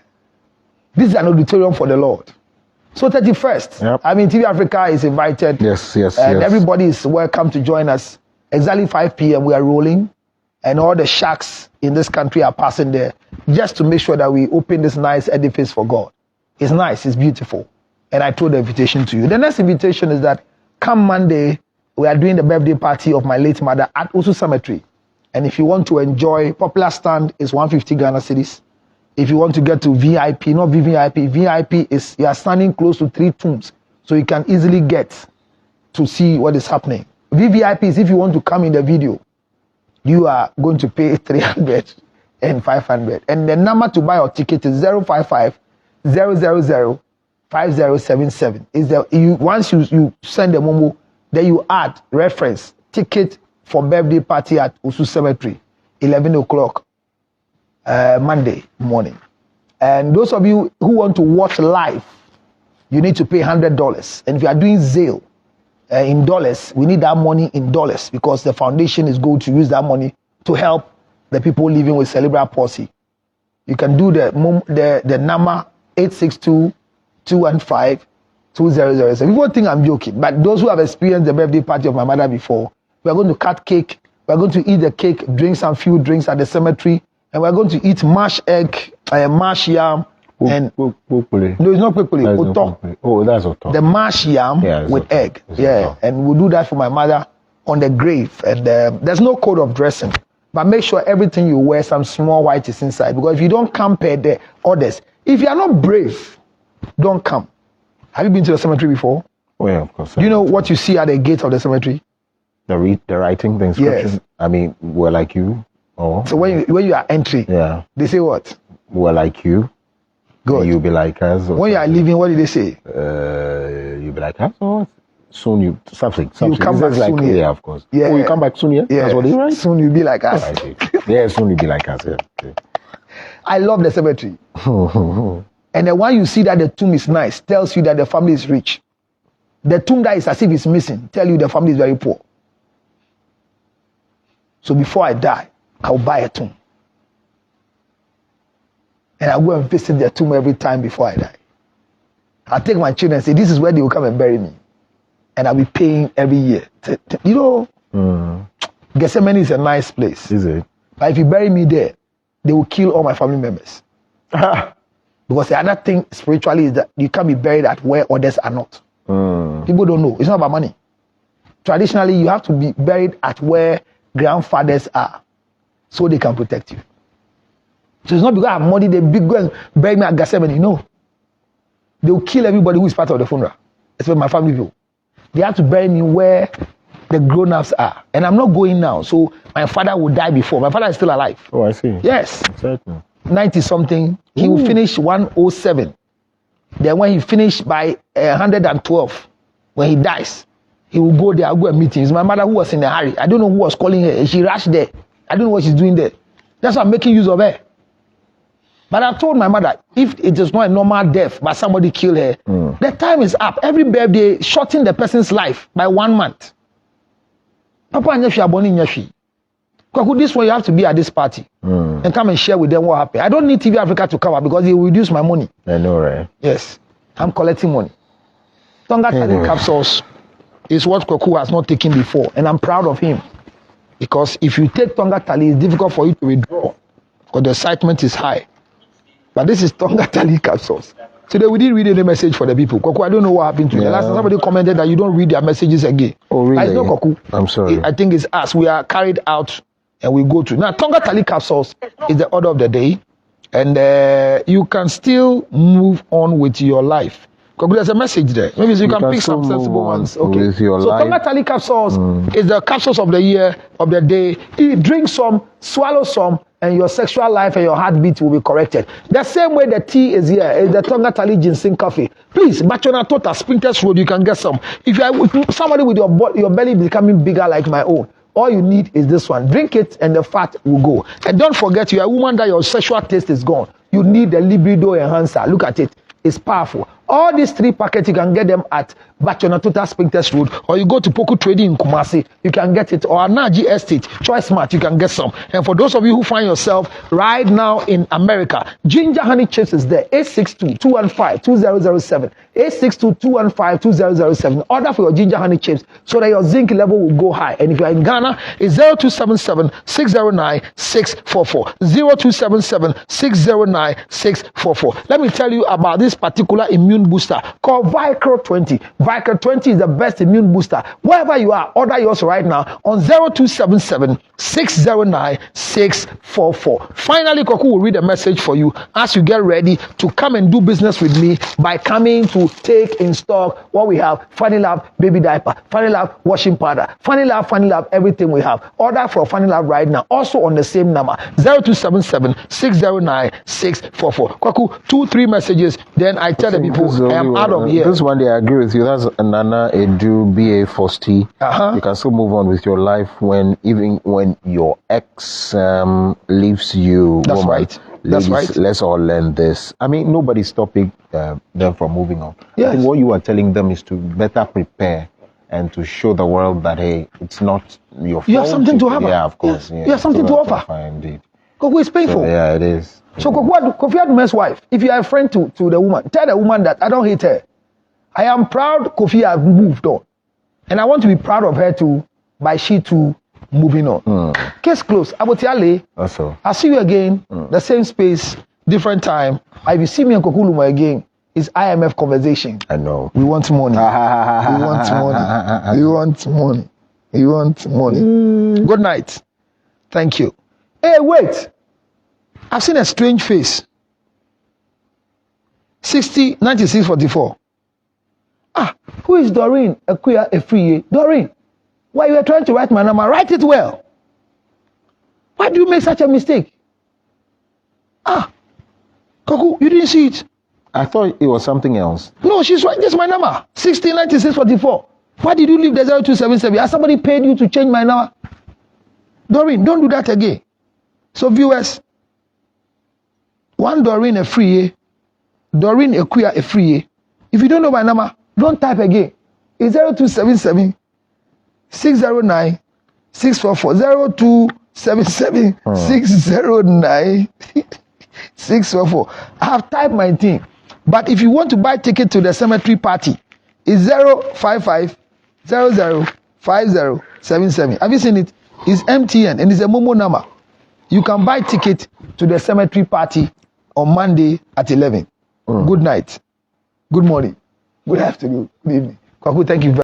Speaker 2: This is an auditorium for the Lord. So 31st,
Speaker 1: Yep.
Speaker 2: I mean, TV Africa is invited.
Speaker 1: Yes.
Speaker 2: And everybody is welcome to join us. Exactly 5 p.m. we are rolling, and all the shacks in this country are passing there, just to make sure that we open this nice edifice for God. It's nice, it's beautiful. And I told the invitation to you. The next invitation is that come Monday, we are doing the birthday party of my late mother at Usu Cemetery. And if you want to enjoy, popular stand is 150 Ghana cedis. If you want to get to VIP, not VVIP, VIP is you are standing close to 3 tombs, so you can easily get to see what is happening. VVIP is if you want to come in the video, you are going to pay 300 and 500. And the number to buy your ticket is 055 000 5077. Is the once you send the momo, then you add reference ticket for birthday party at Usu Cemetery, 11 o'clock Monday morning. And those of you who want to watch live, you need to pay $100. And if you are doing Zelle in dollars, we need that money in dollars, because the foundation is going to use that money to help the people living with cerebral palsy. You can do the number 862-215-2007. People think I'm joking, but those who have experienced the birthday party of my mother before, we are going to cut cake, we are going to eat the cake, drink some few drinks at the cemetery, and we are going to eat mashed egg, mashed yam, and no, it's not quickly.
Speaker 1: Oh, that's Oto.
Speaker 2: The mashed yam with egg. And we'll do that for my mother on the grave. And there's no code of dressing, but make sure everything you wear, some small white is inside, because if you don't come per the others, if you are not brave, don't come. Have you been to the cemetery before?
Speaker 1: Oh yeah, of course.
Speaker 2: Do you know what you see at the gate of the cemetery?
Speaker 1: The writing, the inscription.
Speaker 2: Yes.
Speaker 1: I mean, we're like you. Oh.
Speaker 2: So when you are entering, they say what?
Speaker 1: We're like you.
Speaker 2: Good.
Speaker 1: You'll be like us.
Speaker 2: When you are leaving, what did they say?
Speaker 1: You'll be like us. Or soon you something.
Speaker 2: You come back
Speaker 1: like,
Speaker 2: soon.
Speaker 1: Yeah, of course.
Speaker 2: Yeah.
Speaker 1: Oh, you come back soon. Yeah. That's what they write.
Speaker 2: Soon you'll be like us.
Speaker 1: Yeah, soon you'll be like us. Yeah. Okay.
Speaker 2: I love the cemetery. And the one you see that the tomb is nice tells you that the family is rich. The tomb that is as if it's missing tell you the family is very poor. So before I die, I'll buy a tomb. And I'll go and visit their tomb every time before I die. I'll take my children and say, this is where they will come and bury me. And I'll be paying every year. You know, Gethsemane is a nice place.
Speaker 1: Is it?
Speaker 2: But if you bury me there, they will kill all my family members. Because the other thing spiritually is that you can't be buried at where others are not. People don't know. It's not about money. Traditionally, you have to be buried at where grandfathers are, so they can protect you. So it's not because I have money, they go and bury me at Gethsemane. No. They will kill everybody who is part of the funeral, especially my family people. They have to bury me where the grown-ups are. And I'm not going now, so my father will die before. My father is still alive.
Speaker 1: Oh, I see.
Speaker 2: Yes.
Speaker 1: Exactly.
Speaker 2: 90-something. He will finish 107 Then when he finished by 112, when he dies, he will go there, I'll go and meet him. It's my mother who was in a hurry. I don't know who was calling her. She rushed there. I don't know what she's doing there. That's why I'm making use of her. But I told my mother, if it is not a normal death, but somebody killed her, the time is up. Every birthday, shorten the person's life by 1 month. Papa Nyashi Aboni Nyashi. Kwaku, this one you have to be at this party and come and share with them what happened. I don't need TV Africa to cover because it will reduce my money.
Speaker 1: I know, right?
Speaker 2: Yes, I'm collecting money. Tonga Tali capsules is what Kwaku has not taken before, and I'm proud of him. Because if you take Tonga Tali, it's difficult for you to withdraw because the excitement is high. But this is Tonga Tali capsules. Today we didn't read any message for the people. Kwaku, I don't know what happened to you. Last time somebody commented that you don't read their messages again.
Speaker 1: Oh, really?
Speaker 2: It's not Kwaku.
Speaker 1: I'm sorry.
Speaker 2: I think it's us. We are carried out and we go to. Now, Tonga Tali capsules is the order of the day. And you can still move on with your life. Kwaku, there's a message there. Maybe so you can pick some sensible ones. Okay.
Speaker 1: With your
Speaker 2: so
Speaker 1: life.
Speaker 2: Tonga Tali capsules is the capsules of the year, of the day. Eat, drink some, swallow some, and your sexual life and your heartbeat will be corrected. The same way the tea is here is the Tonga Tali ginseng coffee. Please, Bachona Tota, Sprinters Road, you can get some. If you are somebody with your belly becoming bigger like my own, all you need is this one. Drink it and the fat will go. And don't forget, you're a woman that your sexual taste is gone. You need the libido enhancer. Look at it. It's powerful. All these 3 packets, you can get them at Bachonatuta Spintex Road, or you go to Poku Trading in Kumasi, you can get it, or Anaji Estate, Choice Mart, you can get some. And for those of you who find yourself right now in America, Ginger Honey Chips is there, 862-215-2007, 862-215-2007. Order for your Ginger Honey Chips so that your zinc level will go high. And if you are in Ghana, it's 0277-609-644, 0277-609-644. Let me tell you about this particular immune booster called Vicro 20. Vicro 20 is the best immune booster. Wherever you are, order yours right now on 0277-609-644. Finally, Kwaku will read a message for you as you get ready to come and do business with me by coming to take in stock what we have. Funny Love baby diaper, Funny Love washing powder, Funny Love everything we have. Order for Funny Love right now. Also on the same number, 0277-609-644. Kwaku, 2-3 messages. Then I tell the people I am out of here.
Speaker 1: This one day I agree with you. That's Nana Edu BA Fosti. You can still move on with your life even when your ex leaves you.
Speaker 2: That's
Speaker 1: woman.
Speaker 2: right.
Speaker 1: Ladies,
Speaker 2: That's right.
Speaker 1: Let's all learn this. I mean, nobody's stopping them from moving on.
Speaker 2: Yes.
Speaker 1: I think what you are telling them is to better prepare and to show the world that, hey, it's not your fault.
Speaker 2: You have something to offer.
Speaker 1: Yeah, of course.
Speaker 2: Yes.
Speaker 1: Yeah.
Speaker 2: You have something to offer.
Speaker 1: Indeed.
Speaker 2: Kwaku is painful.
Speaker 1: So, yeah, it is.
Speaker 2: So Kofi Adume's wife, if you are a friend to the woman, tell the woman that I don't hate her. I am proud Kofi has moved on. And I want to be proud of her too by she too moving on. Case closed. Abotiale.
Speaker 1: Also.
Speaker 2: I'll see you again. The same space, different time. If you see me and Kokuluma again, it's IMF conversation.
Speaker 1: I know.
Speaker 2: We want money. We want money. We want money. We want money. Good night. Thank you. Hey, wait. I've seen a strange face. 9644. Who is Doreen Akuya Efriye? Doreen, why you are trying to write my number? Write it well. Why do you make such a mistake? Kwaku, you didn't see it.
Speaker 1: I thought it was something else.
Speaker 2: No, she's right. This is my number. 9644. Why did you leave the 0277? Has somebody paid you to change my number? Doreen, don't do that again. So viewers, one Doreen Efriye, Doreen Akuya Efriye. If you don't know my number, don't type again. It's 0277 609 644. 0277 609 644. I have typed my thing. But if you want to buy ticket to the cemetery party, it's 055 005077. Have you seen it? It's MTN and it's a Momo number. You can buy ticket to the cemetery party on Monday at 11. Good night. Good morning. Good afternoon. Good evening. Kwaku, thank you very much.